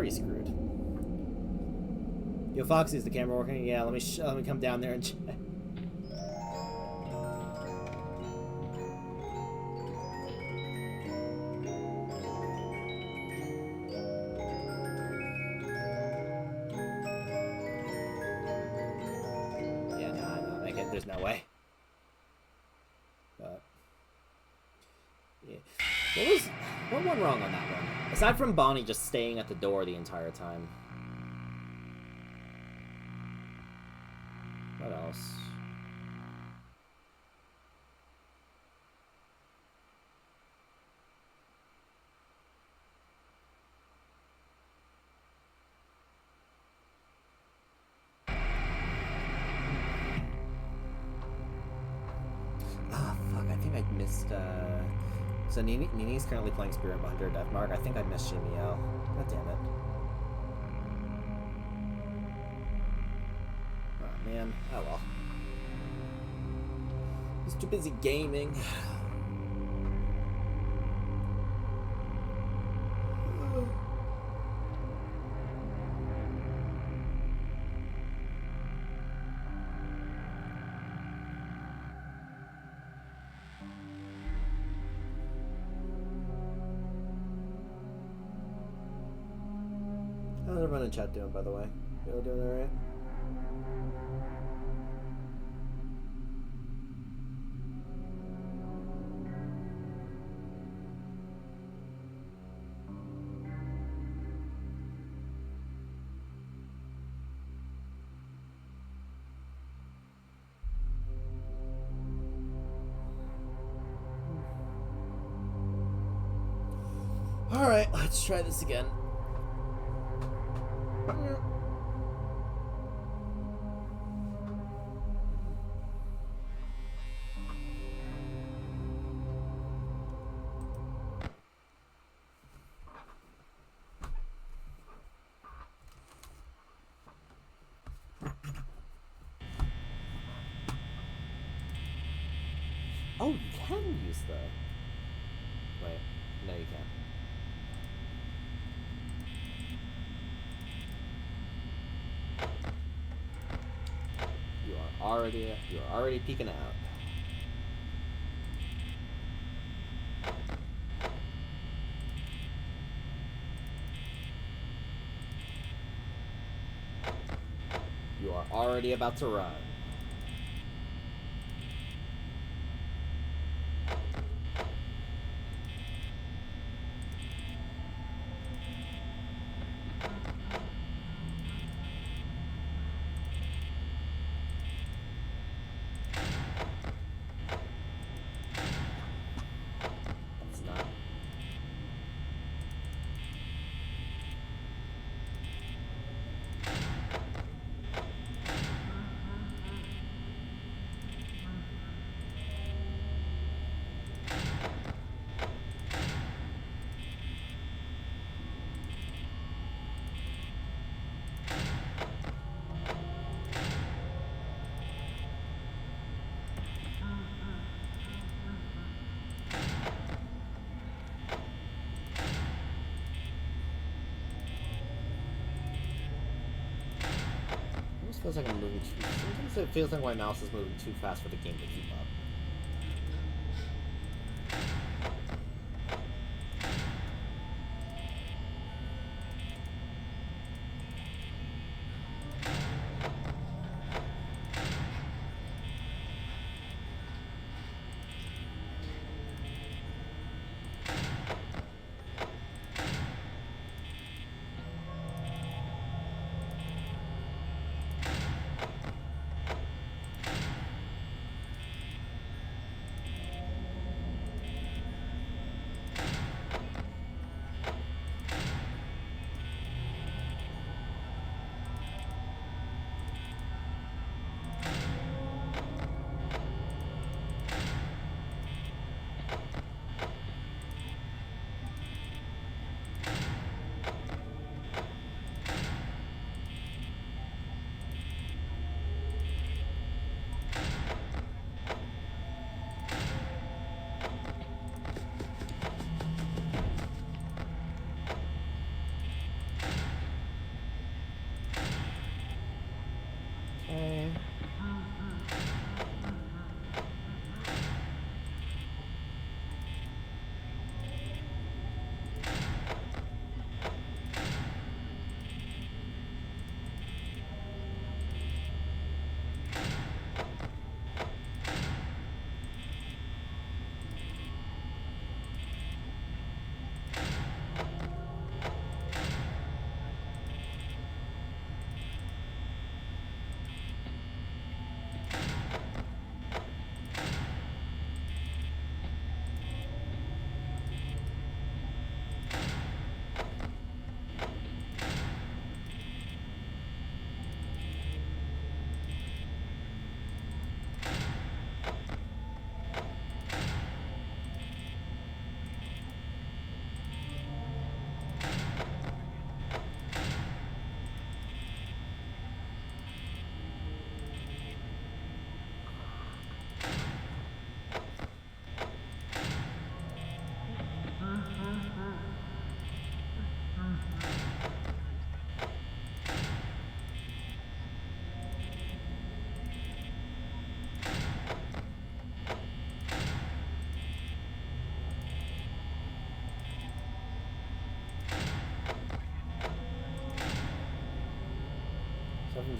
very screwed. Yo, Foxy, is the camera working? Yeah, let me come down there and check. Yeah, no, I there's no way. But yeah, what went wrong on that one? Aside from Bonnie just staying at the door the entire time. What else? Ah, fuck, I think I missed, so Nini's currently playing Spirit Hunter Deathmark. I think I missed Shimiel. God damn it. Oh, man. Oh, well. I was too busy gaming. How's everyone in chat doing, by the way? You all doing alright? Alright, let's try this again. Oh, you can use the... Wait, no you can't. You are already peeking out. You are already about to run. Feels like I'm moving too. Sometimes it feels like my mouse is moving too fast for the game to keep up.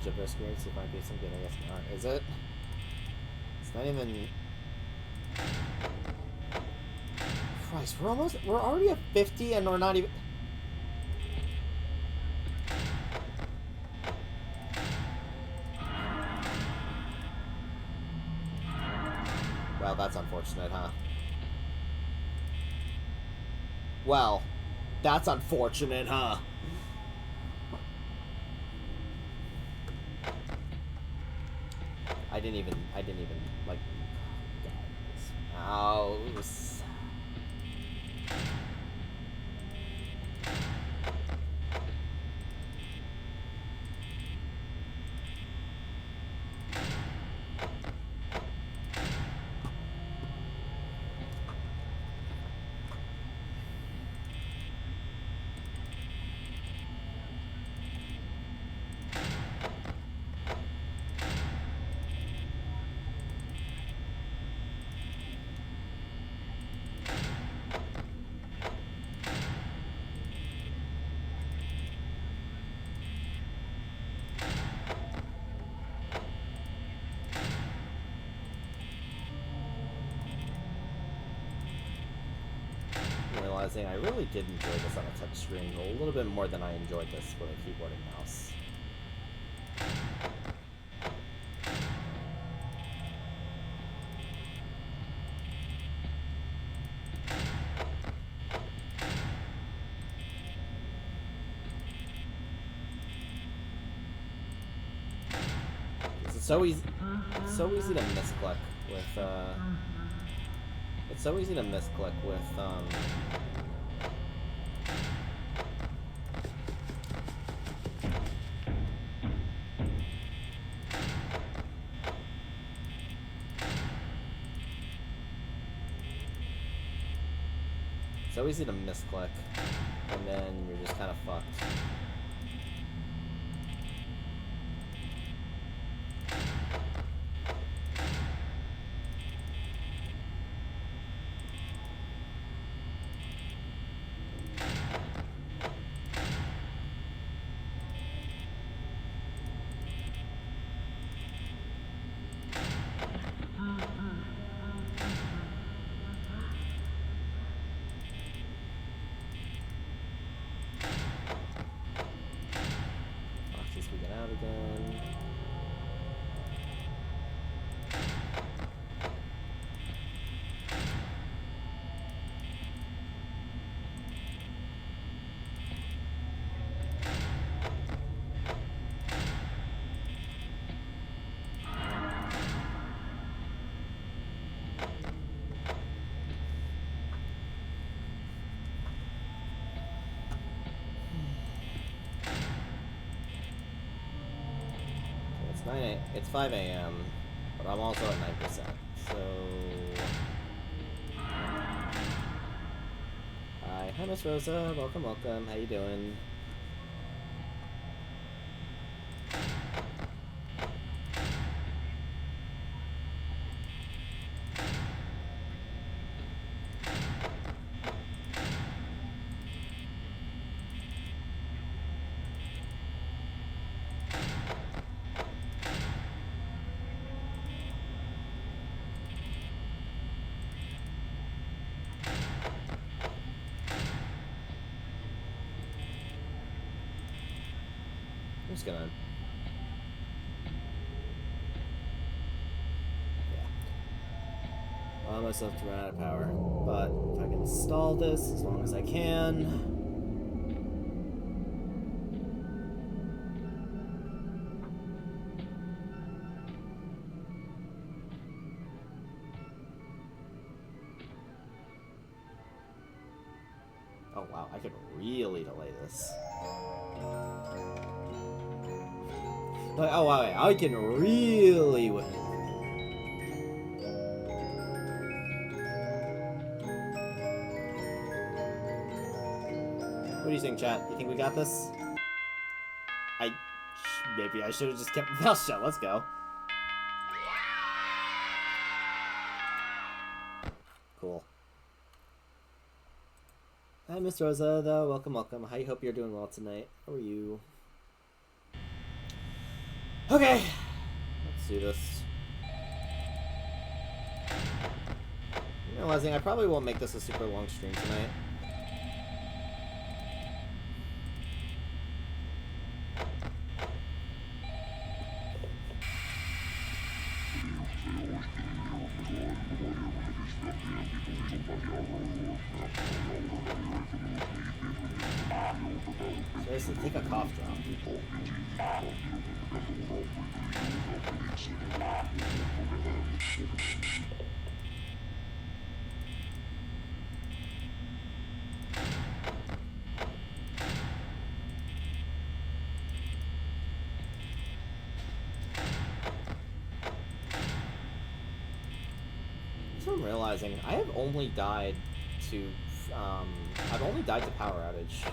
percentage of risk rates. It might be some good, I guess not. Is it? It's not even... Christ, we're already at 50 and we're not even... Well, that's unfortunate, huh? Well, that's unfortunate, huh? I didn't even, like... Oh... Realizing I really did enjoy this on a touch screen a little bit more than I enjoyed this with a keyboard and mouse. It's so easy to misclick with it's so easy to misclick with so easy to misclick, and then you're just kind of fucked. It's 5 a.m., but I'm also at 9%, so... Hi, Miss Rosa. Welcome, welcome. How you doing? I'm just gonna... Yeah. Allow myself to run out of power. But if I can install this as long as I can... Oh wow, I could really delay this. Like, oh wow, I can really... What do you think, chat? You think we got this? Maybe I should have just kept my mouth shut. Let's go. Cool. Hi, Miss Rosa, though. Welcome, welcome. I hope you're doing well tonight. How are you? Okay, let's do this. I'm realizing I probably won't make this a super long stream tonight. Seriously, take a cough drop. So I'm realizing I have only died to power outage.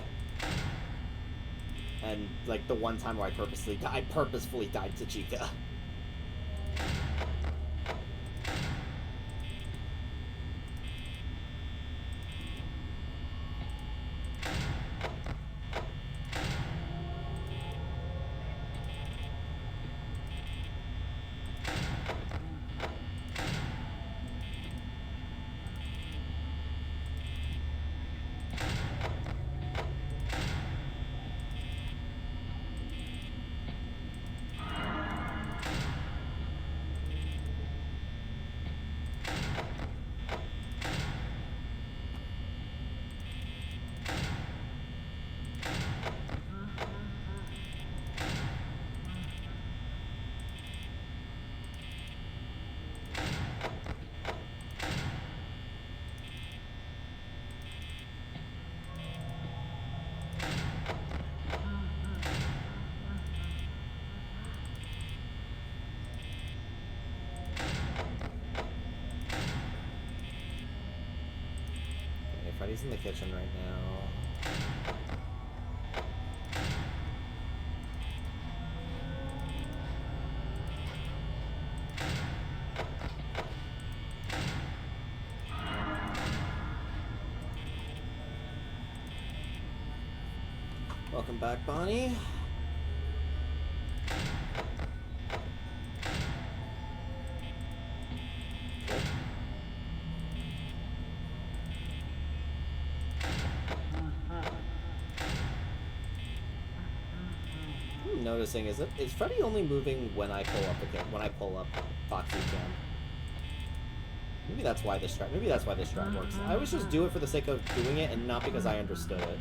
And like the one time where I purposefully died to Chica. Freddy's in the kitchen right now. Welcome back, Bonnie. Noticing is Freddy only moving when I pull up Foxy Cam? Maybe that's why this strat works. I always just do it for the sake of doing it and not because I understood it.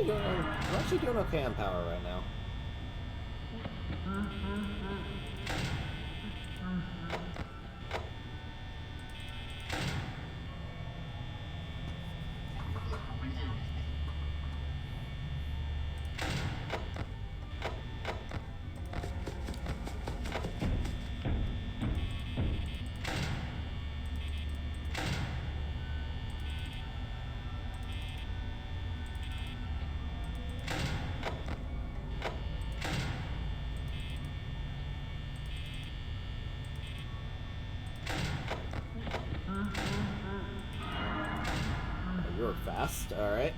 We're actually doing okay on power right now. You're fast, alright.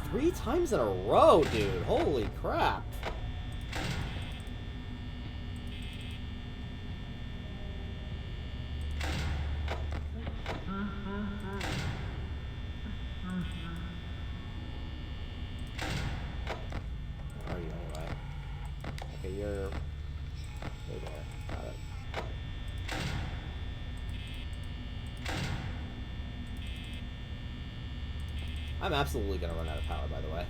Three times in a row, dude. Holy crap. I'm absolutely gonna run out of power, by the way.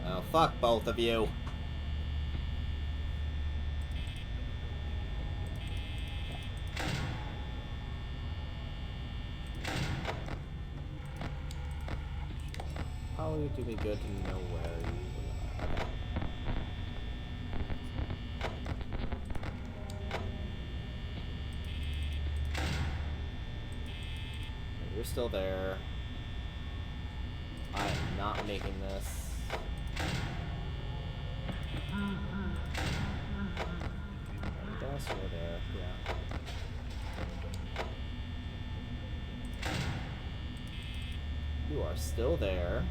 Oh, fuck both of you. Probably do me good to know where you are. Okay. You're still there. I am not making this. I guess you're there, yeah. You are still there.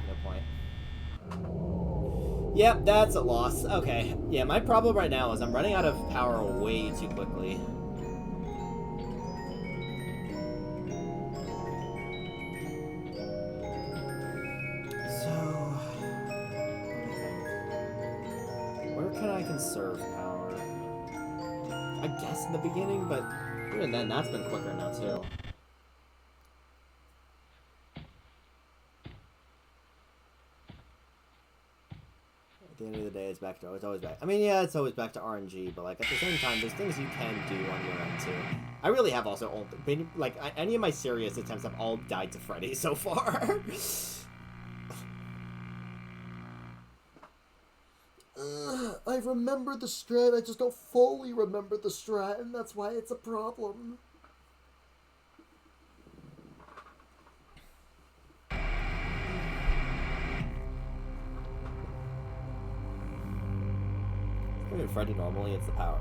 No point. Yep, that's a loss. Okay. Yeah, my problem right now is I'm running out of power way too quickly. So, where can I conserve power? I guess in the beginning, but even then, that's been quicker now too. At the end of the day, it's always back. I mean, yeah, it's always back to RNG, but like at the same time, there's things you can do on your end too. I really have also like any of my serious attempts have all died to Freddy so far. I remember the strat, I just don't fully remember the strat, and that's why it's a problem. Freddy normally, it's the power.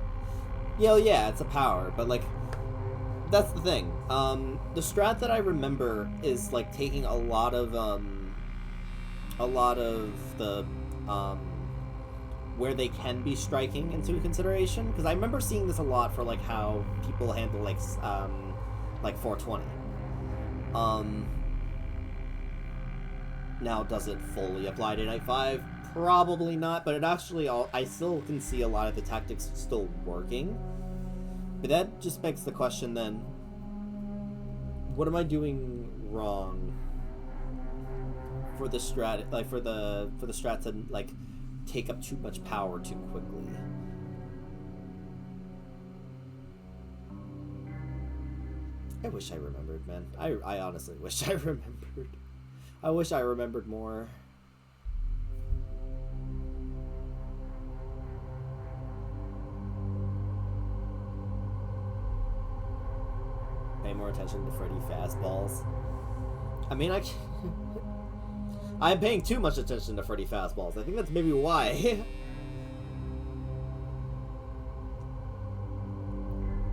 Yeah, it's a power, but like, that's the thing. The strat that I remember is like taking a lot of the, where they can be striking into consideration, because I remember seeing this a lot for like how people handle like 420. Now does it fully apply to Night 5? Probably not, but it actually, I still can see a lot of the tactics still working. But that just begs the question then, what am I doing wrong for the strat, like for the strat to like take up too much power too quickly? I wish I remembered, man. I honestly wish I remembered. I wish I remembered more. Pay more attention to Freddy fastballs. I mean, I'm paying too much attention to Freddy fastballs. I think that's maybe why.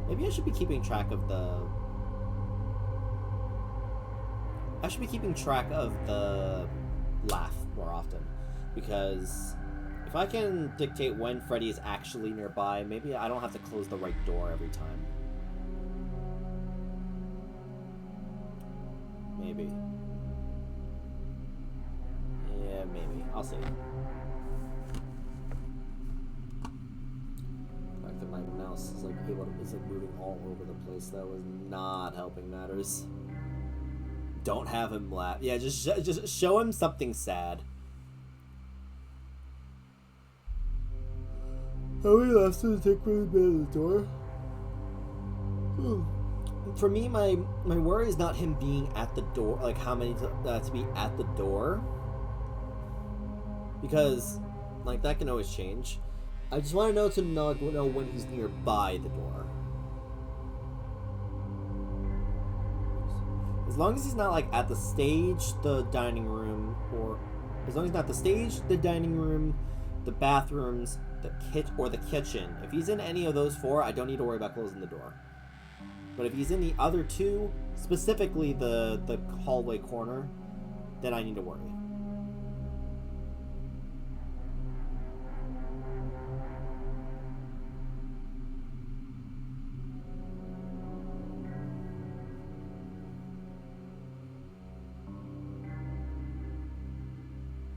Maybe I should be keeping track of the... I should be keeping track of the laugh more often. Because if I can dictate when Freddy is actually nearby, maybe I don't have to close the right door every time. Maybe. Yeah, maybe. I'll see. The fact that my mouse is like able to, it's like moving all over the place. That was not helping matters. Don't have him laugh. Yeah, just show him something sad. How many laughs did it take for him to be at the door? For me, my worry is not him being at the door, like how many to be at the door, because like that can always change. I just want to know when he's nearby the door. As long as he's not like at the stage, the dining room, or as long as he's not the stage, the dining room, the bathrooms, the kitchen. If he's in any of those four, I don't need to worry about closing the door. But if he's in the other two, specifically the hallway corner, then I need to worry.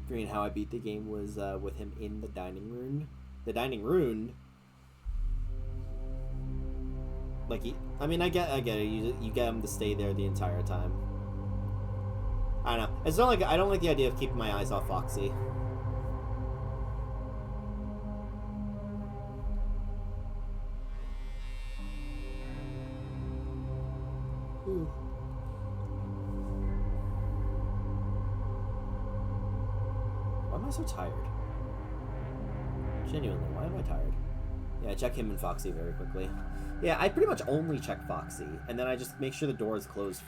Green, how I beat the game was with him in the dining room. The dining room. Like I get it. You get him to stay there the entire time. I don't know. It's not like I don't like the idea of keeping my eyes off Foxy. Ooh. Why am I so tired? Genuinely, why am I tired? Yeah, check him and Foxy very quickly. Yeah, I pretty much only check Foxy, and then I just make sure the door is closed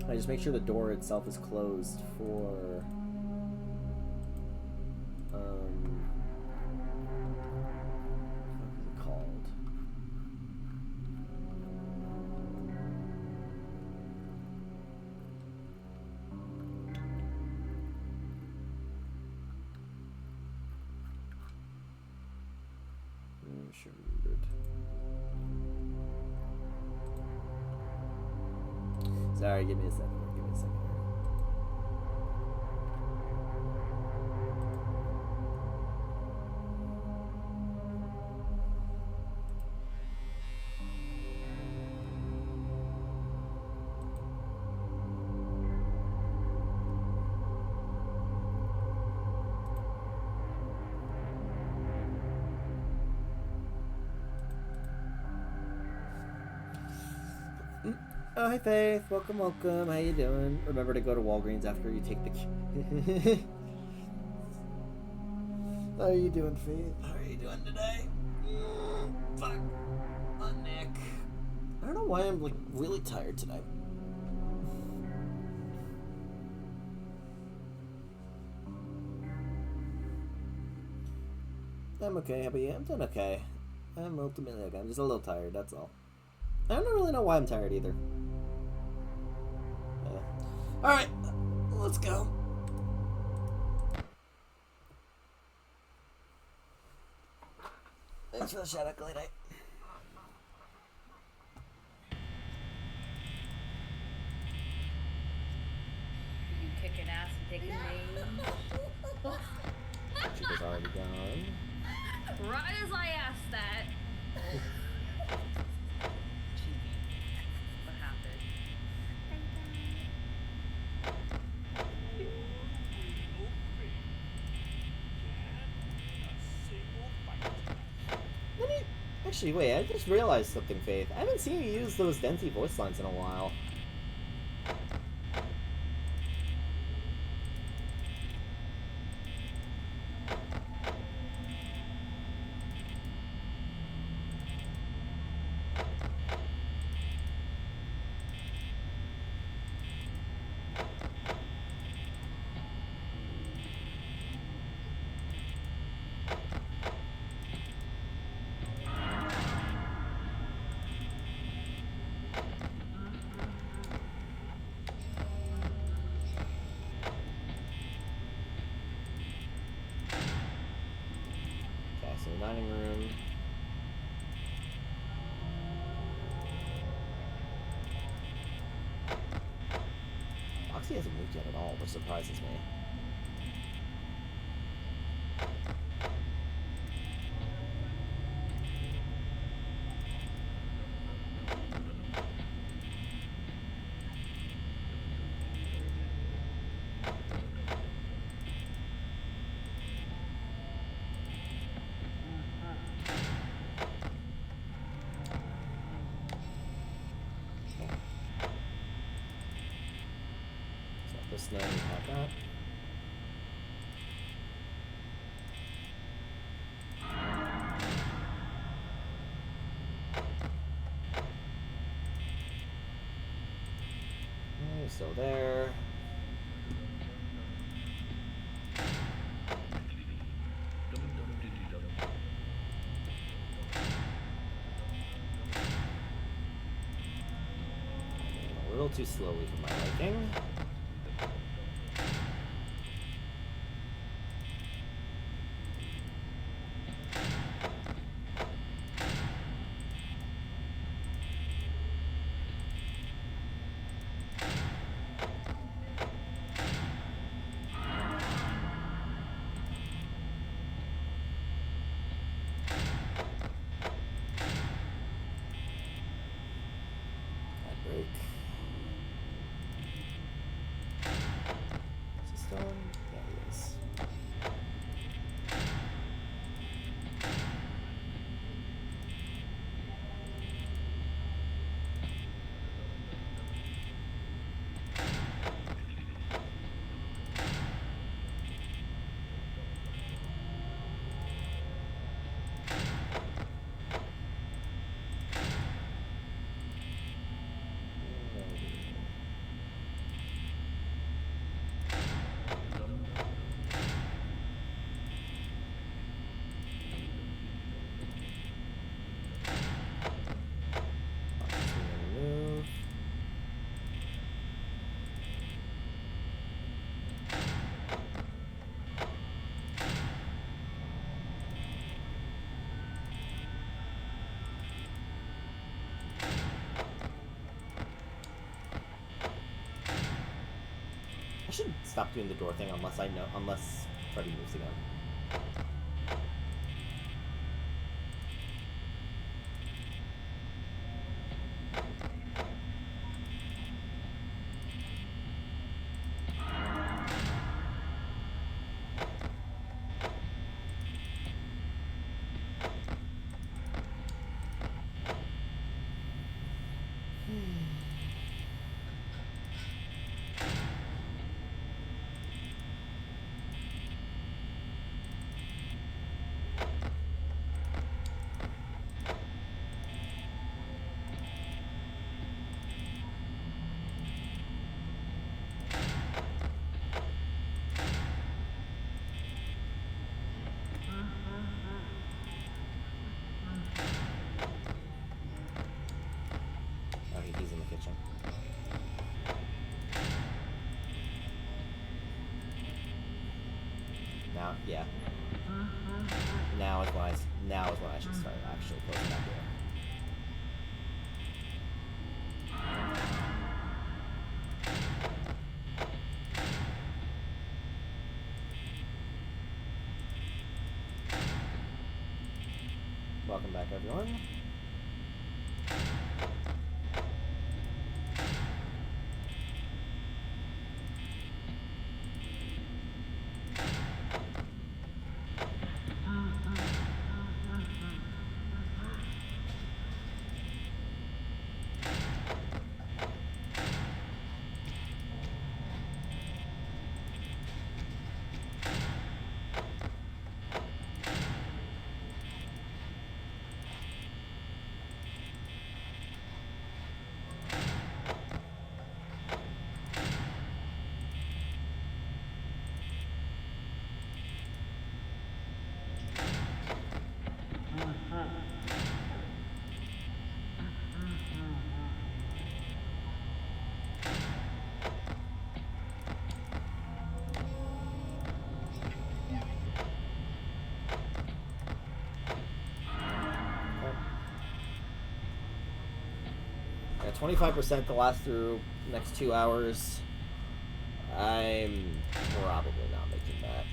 I just make sure the door itself is closed for what is it called? Sorry, give me a second. Oh, hi Faith. Welcome. How you doing? Remember to go to Walgreens after you take the... How are you doing, Faith? How are you doing today? Fuck. My neck. I don't know why I'm, like, really tired today. I'm okay. How about you? I'm doing okay. I'm ultimately okay. I'm just a little tired, that's all. I don't really know why I'm tired either. Alright, let's go. Thanks for the shout out, Glade. You kicking ass and taking names. She was already gone. Right as I asked that. What happened? Actually, wait, I just realized something, Faith. I haven't seen you use those Denty voice lines in a while. Dining room. Foxy hasn't moved yet at all, which surprises me. snow, you have that. Okay, still there. A little too slowly for my liking. Break. Is he still on? Yeah, he is. Move. I should stop doing the door thing unless Freddy moves again. Okay, he's in the kitchen. Now, yeah. Now is when I should start actually closing that door. Welcome back, everyone. Yeah, 25% to last through next 2 hours. I'm probably not making that.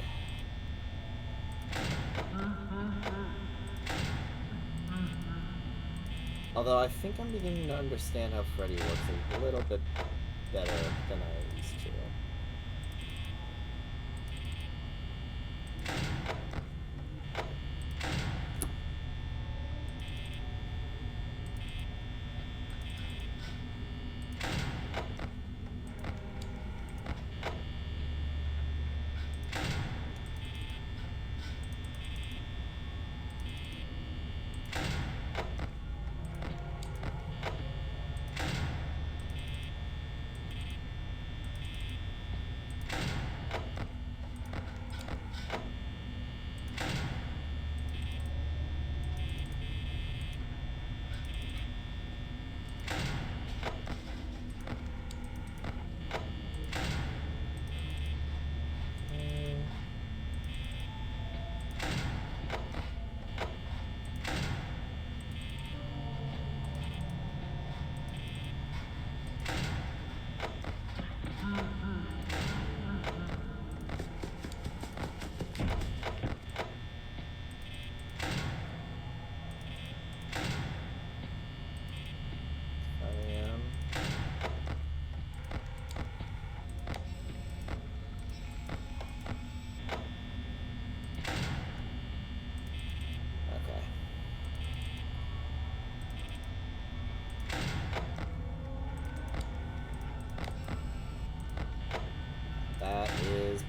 Although I think I'm beginning to understand how Freddy works a little bit better than I used to.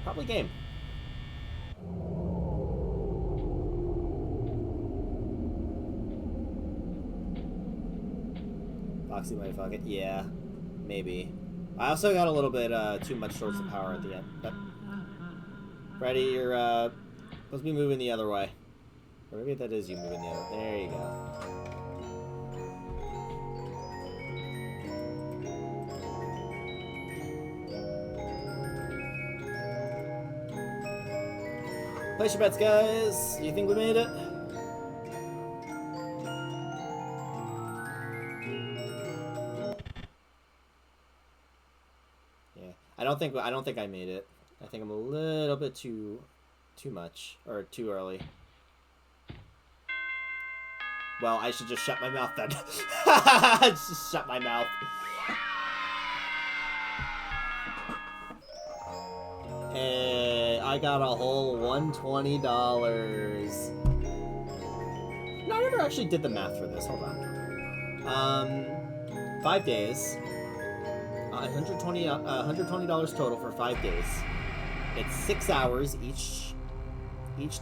Probably game. Foxy might fuck it. Yeah, maybe. I also got a little bit too much source of power at the end. But Freddy, you're supposed to be moving the other way. Or maybe that is you moving the other. There you go. Place your bets, guys. Do you think we made it? Yeah, I don't think I made it. I think I'm a little bit too much or too early. Well, I should just shut my mouth then. Just shut my mouth. Hey, I got a whole $120. No, I never actually did the math for this. Hold on. 5 days. $120 total for 5 days. It's 6 hours each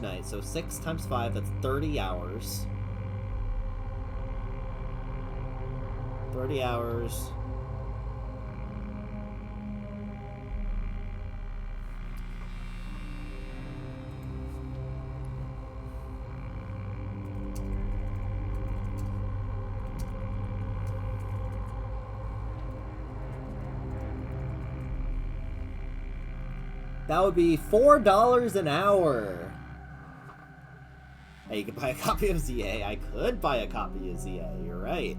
night. So 6 times 5, that's 30 hours. 30 hours. That would be $4 an hour. Hey, you could buy a copy of ZA. I could buy a copy of ZA. You're right.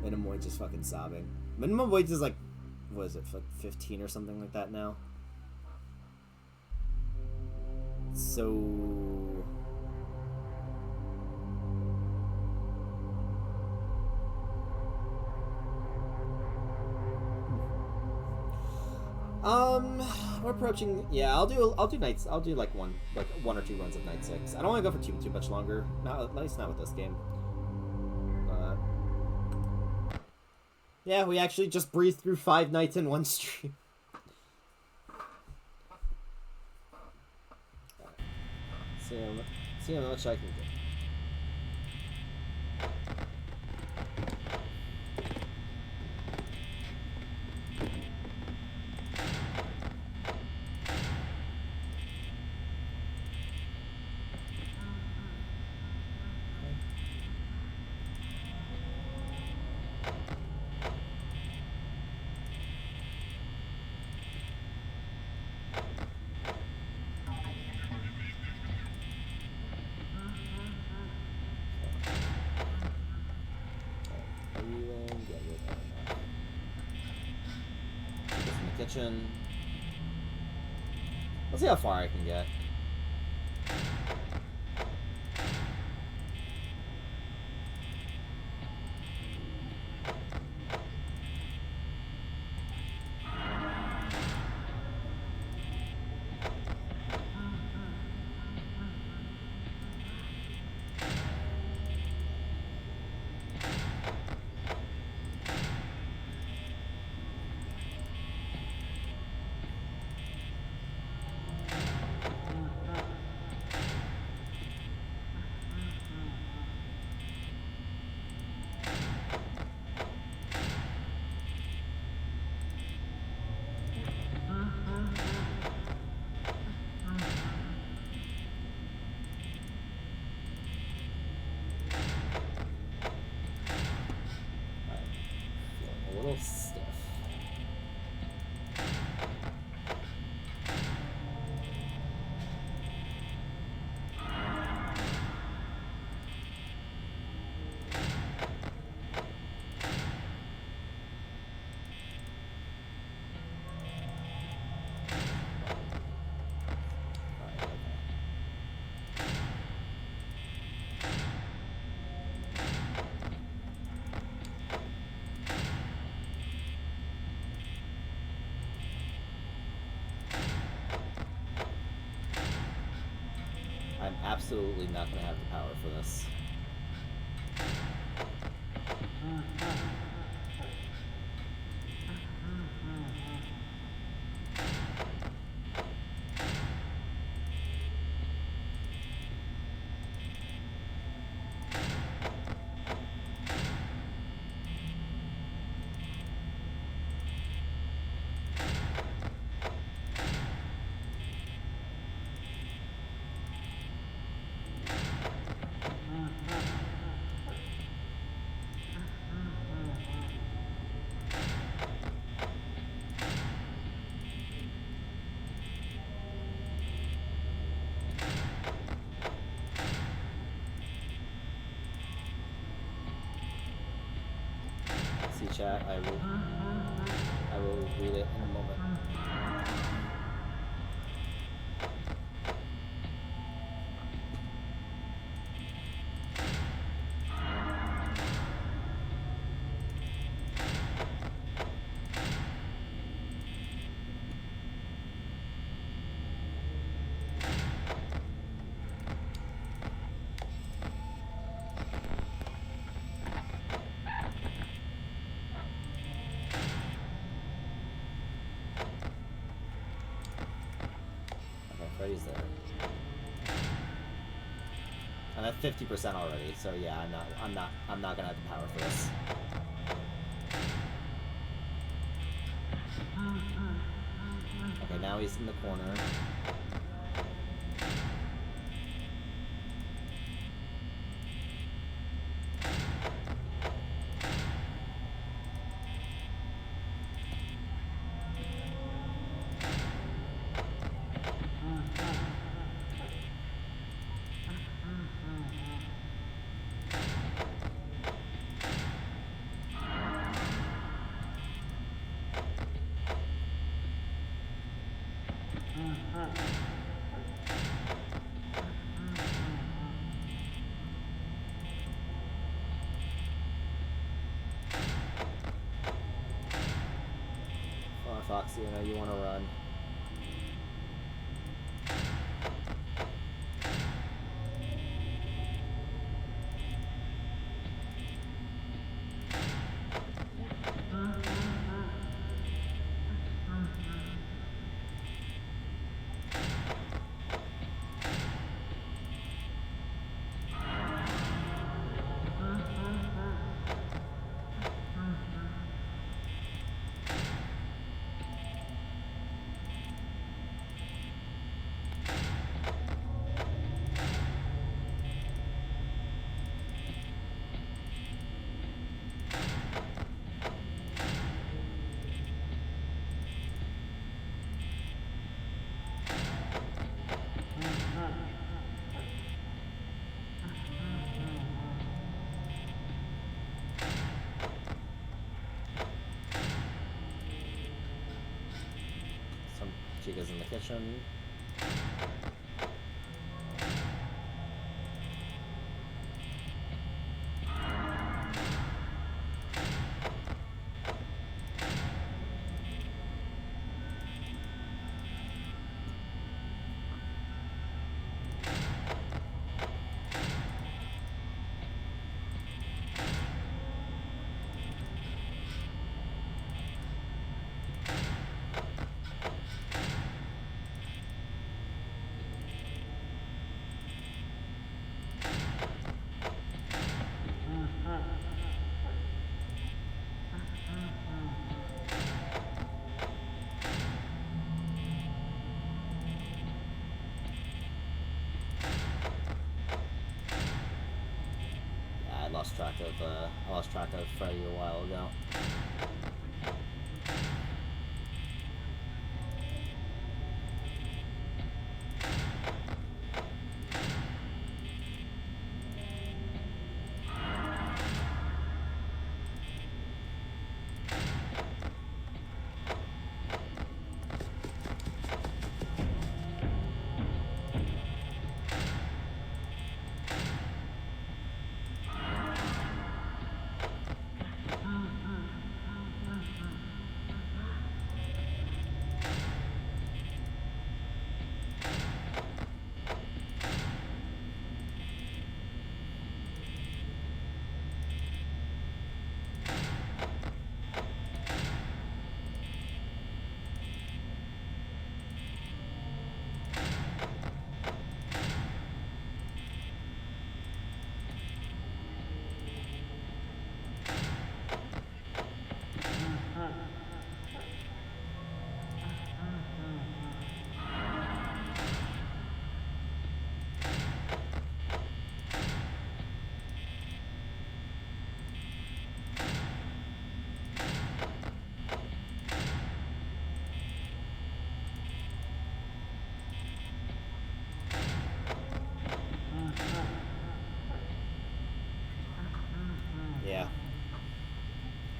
Minimum wage is fucking sobbing. Minimum wage is like, what is it, 15 or something like that now? So... we're approaching. Yeah, I'll do nights. I'll do like one or two runs of night 6. I don't want to go for too much longer. Not at least not with this game. Yeah, we actually just breezed through 5 nights in one stream. See how much I can get. Kitchen. Let's see how far I can get. I'm absolutely not gonna have the power for this. See, chat, I will read it in a moment. Freddy's there. I'm at 50% already, so yeah, I'm not gonna have the power for this. Okay, now he's in the corner. Come on, Foxy, I know you want to run. Chica's in the kitchen. I lost track of Freddy a while ago.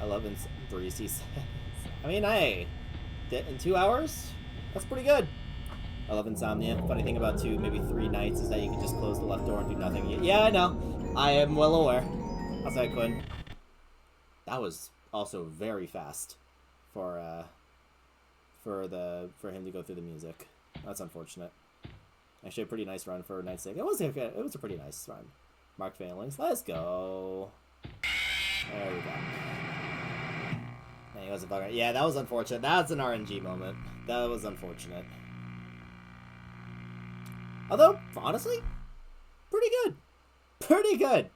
11:03, he says. I mean, hey, in 2 hours? That's pretty good. I love insomnia. Funny thing about 2, maybe 3 nights is that you can just close the left door and do nothing. Yeah, I know. I am well aware. How's that, Quinn? That was also very fast for him to go through the music. That's unfortunate. Actually, a pretty nice run for night 6. It was a pretty nice run. Mark failings. Let's go. There we go. And he wasn't fucking. Yeah, that was unfortunate. That's an RNG moment. That was unfortunate. Although, honestly, pretty good. Pretty good.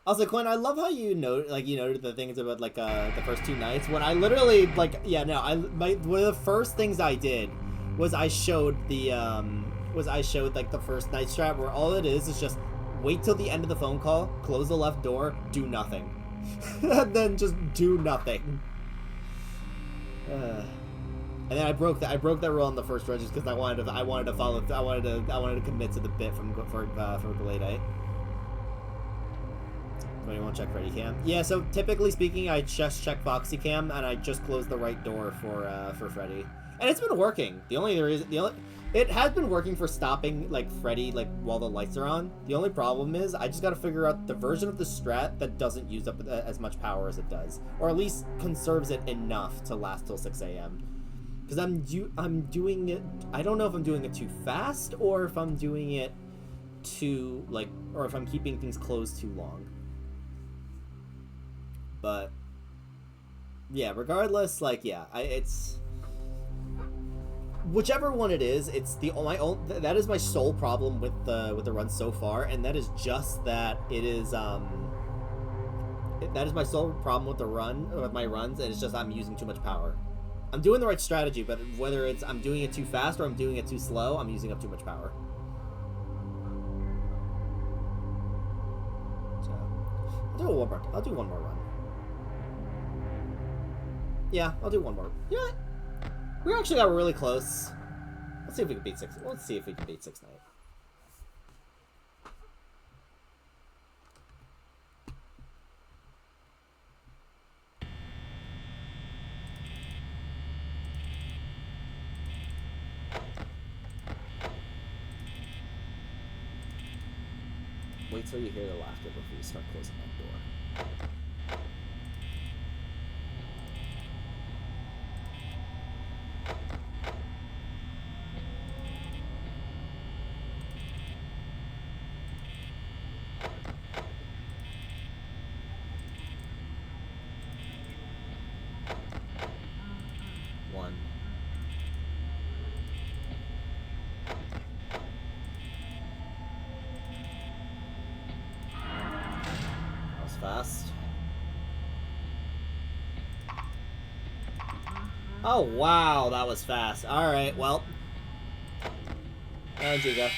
Also, Quinn, I love how you noted the things about like the first 2 nights when I literally one of the first things I did was I showed like the first night strat where all it is just wait till the end of the phone call, close the left door, do nothing, and then just do nothing. And then I broke that rule on the first run just because I wanted to commit to the bit for Glade 8. You want to check Freddy Cam? Yeah, so typically speaking, I just check Foxy Cam and I just close the right door for Freddy, and it's been working. It has been working for stopping like Freddy like while the lights are on. The only problem is I just got to figure out the version of the strat that doesn't use up as much power as it does, or at least conserves it enough to last till 6 a.m. Because I'm doing it. I don't know if I'm doing it too fast or if I'm doing it too or if I'm keeping things closed too long. But yeah, regardless, it's whichever one it is. It's that is my sole problem with the run so far, and that is just that it is that is my sole problem with my runs, and it's just I'm using too much power. I'm doing the right strategy, but whether it's I'm doing it too fast or I'm doing it too slow, I'm using up too much power. So I'll do one more run. Yeah, I'll do one more. You know what? We actually got really close. Let's see if we can beat 6. Let's see if we can beat 6 night. Wait till you hear the laughter before you start closing that door. Fast. Oh wow, that was fast. All right, well, there you go.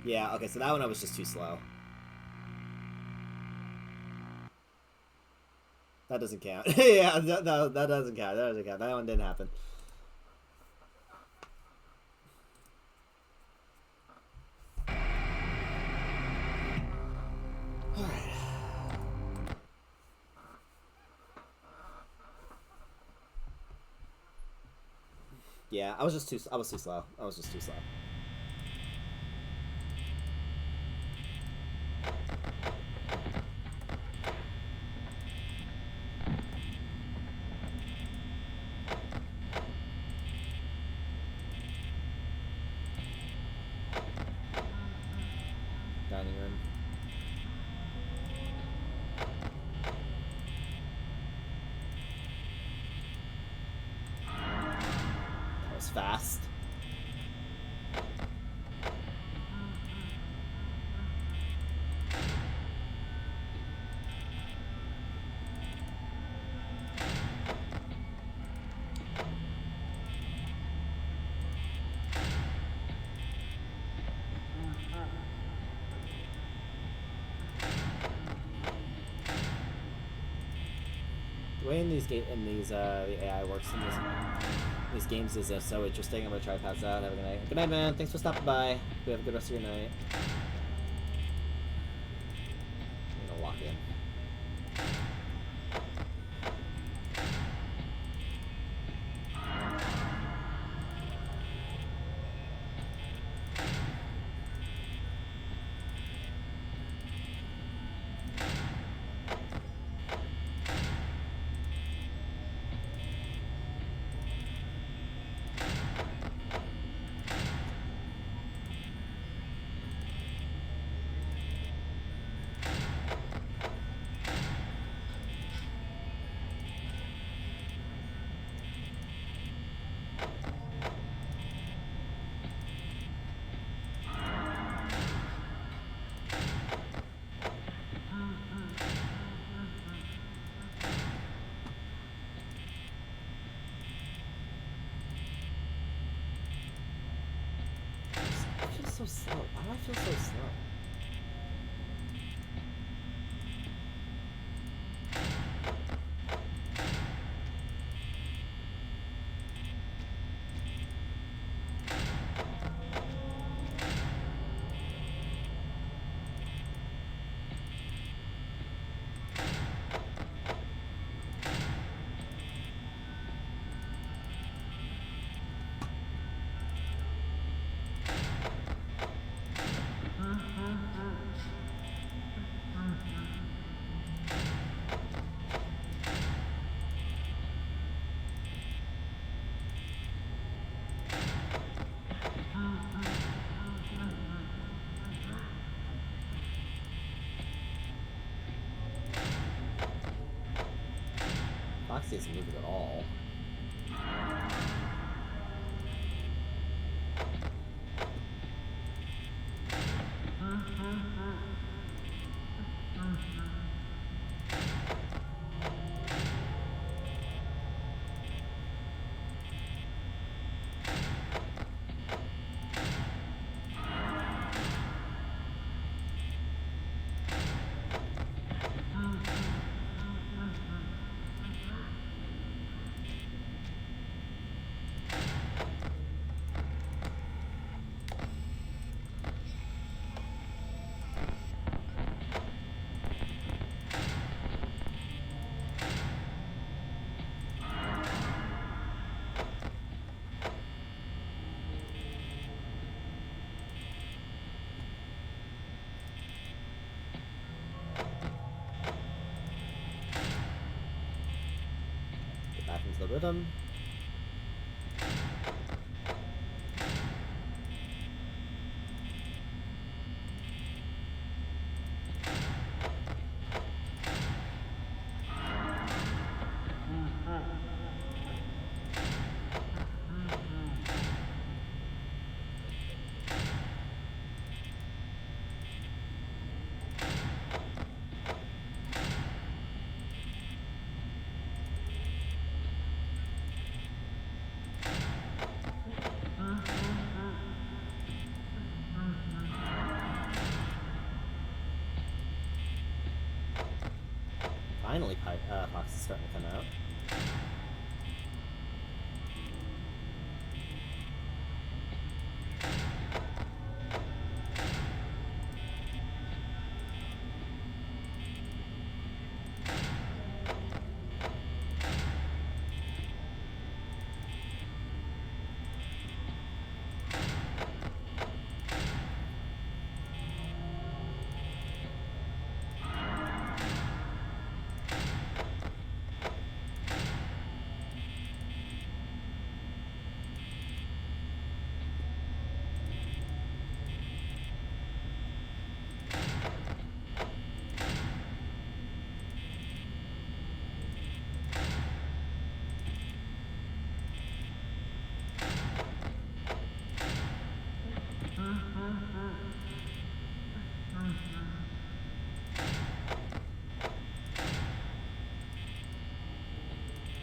Yeah, okay, so that one I was just too slow. That doesn't count. Yeah, that doesn't count. That doesn't count. That one didn't happen. Yeah, I was too slow. I was just too slow. Dining room. Fast. The way in these the AI works in these games is so interesting. I'm gonna try to pass out. Have a good night. Good night, man. Thanks for stopping by. Hope you have a good rest of your night. I'm gonna walk in. So slow. Why do I feel so slow? Foxy isn't moving at all. Back into the rhythm. Finally, Fox is starting to come out.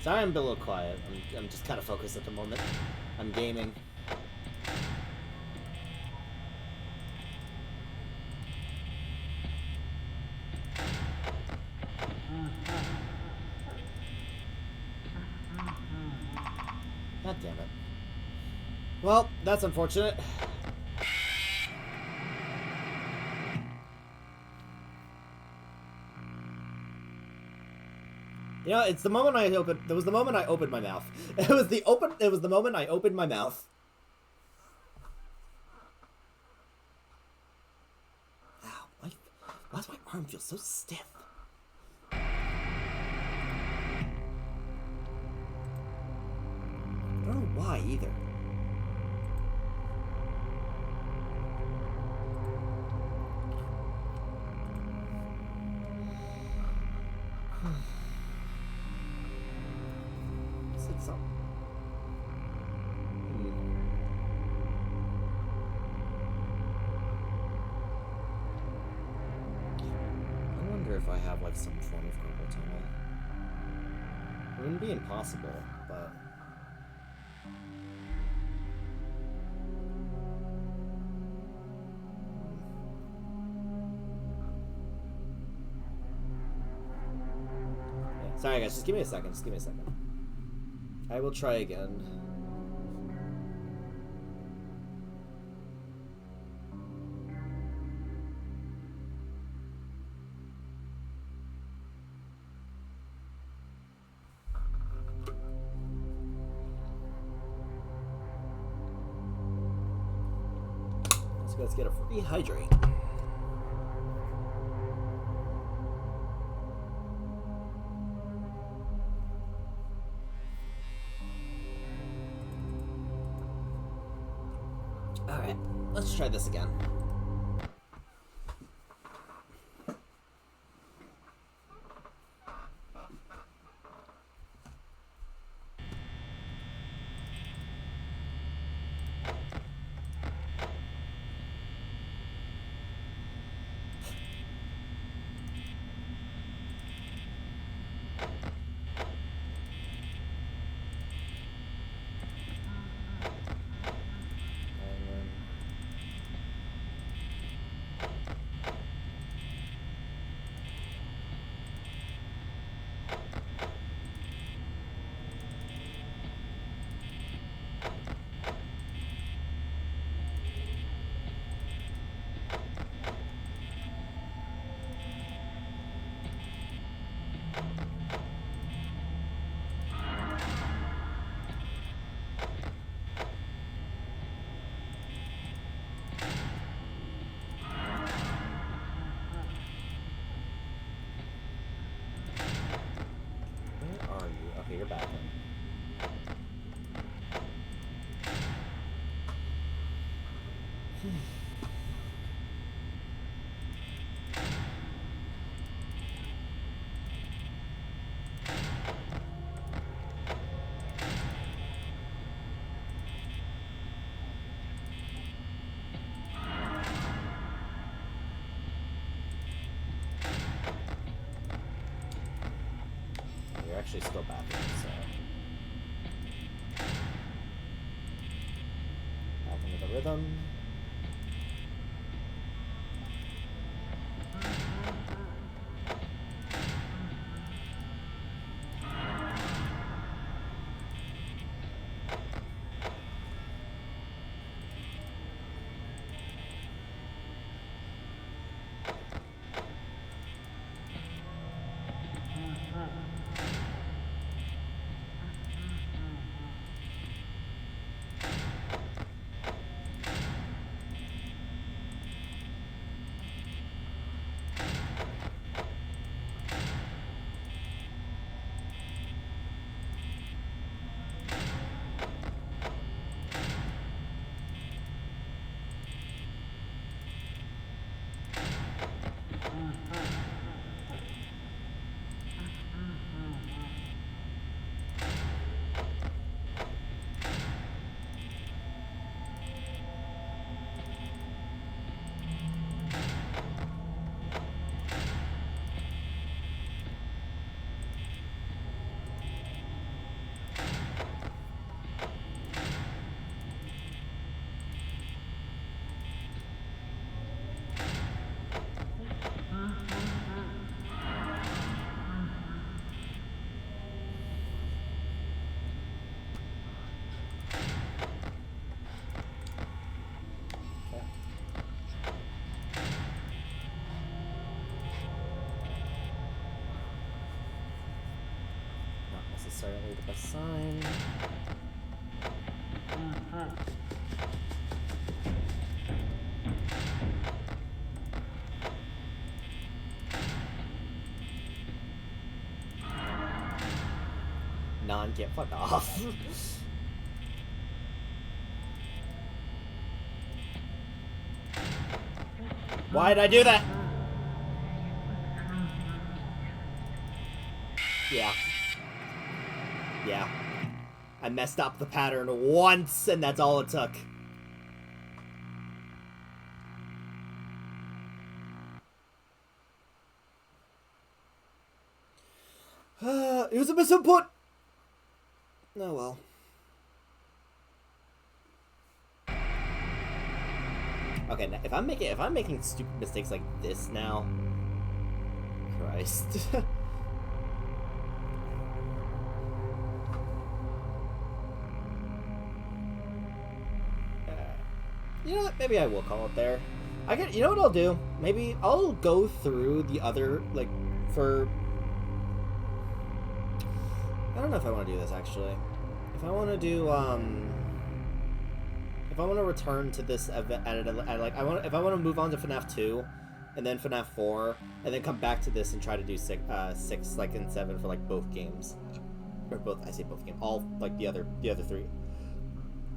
Sorry I'm a little quiet. I'm just kind of focused at the moment. I'm gaming. God damn it. Well, that's unfortunate. You know, it's the moment I opened. There was the moment I opened my mouth. It was the moment I opened my mouth. Ow! Why does my arm feel so stiff? I don't know why either. I wonder if I have like some form of carpal tunnel. It wouldn't be impossible, but yeah. Sorry guys, just give me a second. Just give me a second. I will try again. Let's get a free hydrate. Alright, let's try this again. Okay, you're back then. You're actually still back in, so back into the rhythm. necessarily the best sign. Get fuck off. Why did I do that? Yeah. Yeah. I messed up the pattern once, and that's all it took. It was a misinput! Oh well. Okay, now, if I'm making stupid mistakes like this now, Christ. You know what? Maybe I will call it there. You know what I'll do? Maybe I'll go through the other, like, for... I don't know if I want to do this, actually. If I want to do, if I want to return to this event, if I want to move on to FNAF 2, and then FNAF 4, and then come back to this and try to do 6, like, and 7 for, like, both games. Or both, I say both games. All, like, the other 3.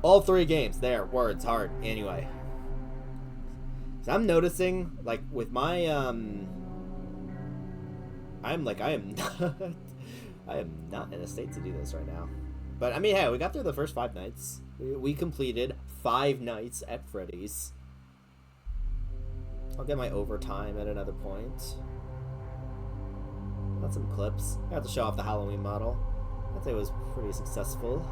All 3 games. There. Words. Hard. Anyway. So I'm noticing, like, with my, I am not... I am not in a state to do this right now. But, I mean, hey, we got through the first 5 nights. We completed 5 nights at Freddy's. I'll get my overtime at another point. Got some clips. I got to show off the Halloween model. I'd say it was pretty successful.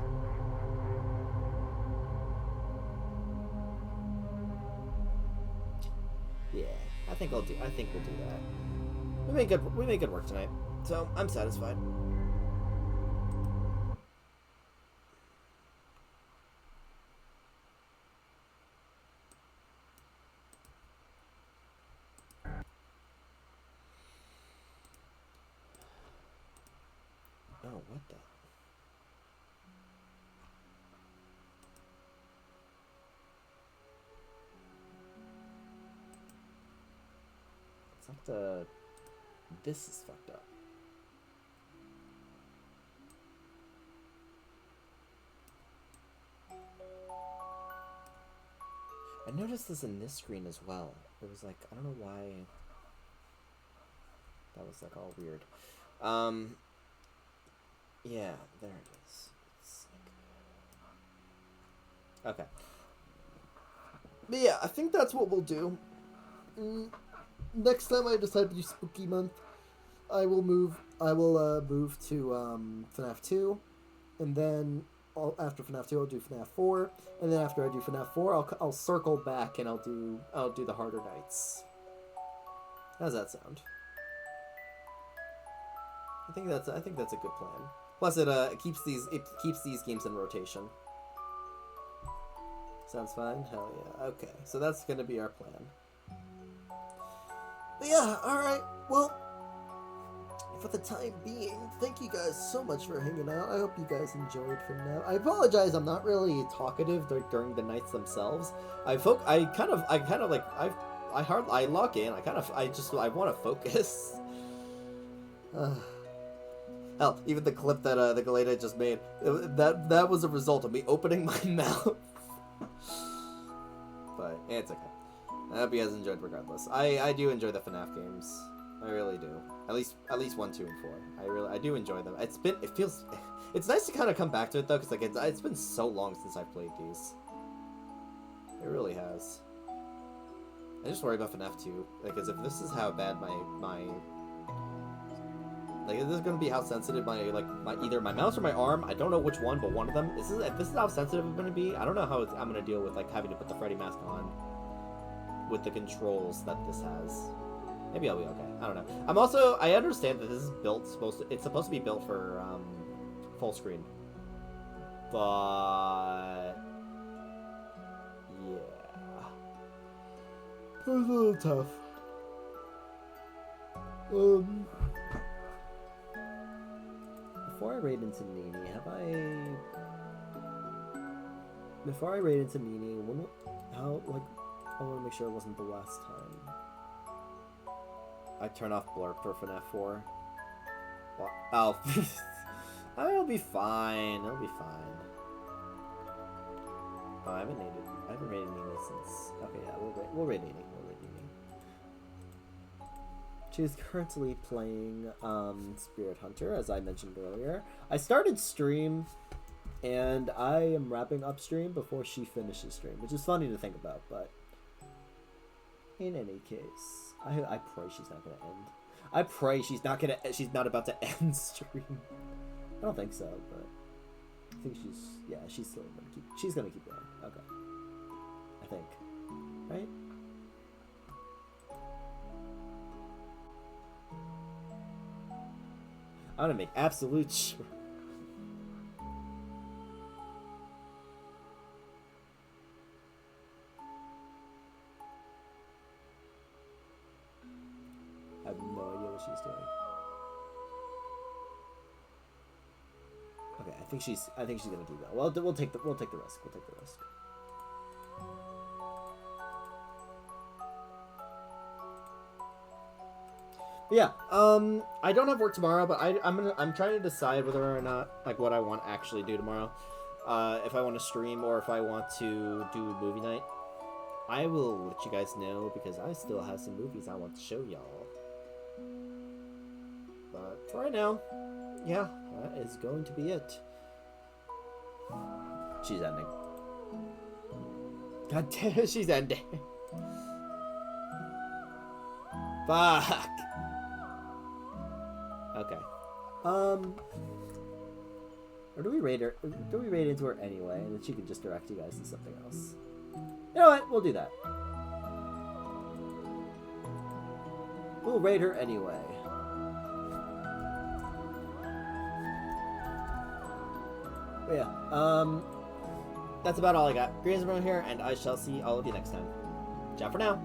Yeah, I think we'll do that. We made good work tonight. So, I'm satisfied. Oh, what the? It's not the... This is fucked up. I noticed this in this screen as well. It was like, I don't know why... That was like all weird. Yeah, there it is. It's like... Okay. But yeah, I think that's what we'll do. Next time I decide to do Spooky Month, I will move to FNAF 2, and then after FNAF 2 I'll do FNAF 4, and then after I do FNAF 4 I'll circle back and I'll do the harder nights. How's that sound? I think that's a good plan. Plus it keeps these games in rotation. Sounds fine? Hell yeah. Okay, so that's gonna be our plan. But yeah, alright, well, for the time being, thank you guys so much for hanging out. I hope you guys enjoyed FNAF. I apologize, I'm not really talkative during the nights themselves. I log in, I want to focus. Hell, even the clip that the Galeta just made, that was a result of me opening my mouth. But it's okay. I hope you guys enjoyed regardless. I do enjoy the FNAF games. I really do. At least 1, 2, and 4. I do enjoy them. It's nice to kind of come back to it though, because like it's been so long since I've played these. It really has. I just worry about FNAF 2, because if this is how bad like, is this gonna be how sensitive either my mouse or my arm? I don't know which one, but one of them. If this is how sensitive it's gonna be, I don't know how I'm gonna deal with like having to put the Freddy mask on with the controls that this has. Maybe I'll be okay. I don't know. I understand that this is it's supposed to be built for full screen, but yeah, it was a little tough. before I raid into Nini, have I... Before I raid into Nini, how, like, I want to make sure it wasn't the last time. I turn off blurb for FNAF 4. Oh. It'll be fine. It'll be fine. Oh, I haven't raided Nini since... Okay, yeah, we'll raid Nini. She's currently playing Spirit Hunter, as I mentioned earlier. I started stream, and I am wrapping up stream before she finishes stream, which is funny to think about, but in any case, I pray she's not gonna end. I pray she's not about to end stream. I don't think so, but I think she's still gonna keep going. Okay, I think, right? I'm gonna make absolute sure. I have no idea what she's doing. Okay, I think she's gonna do that. Well, we'll take the risk. We'll take the risk. Yeah, I don't have work tomorrow, but I'm trying to decide whether or not, like, what I want to actually do tomorrow. If I want to stream or if I want to do movie night. I will let you guys know because I still have some movies I want to show y'all. But for right now, yeah, that is going to be it. She's ending. God damn it, she's ending. Fuck. Okay. Or do we raid her? Do we raid into her anyway, and then she can just direct you guys to something else? You know what? We'll do that. We'll raid her anyway. But yeah. That's about all I got. Greens around here, and I shall see all of you next time. Ciao for now.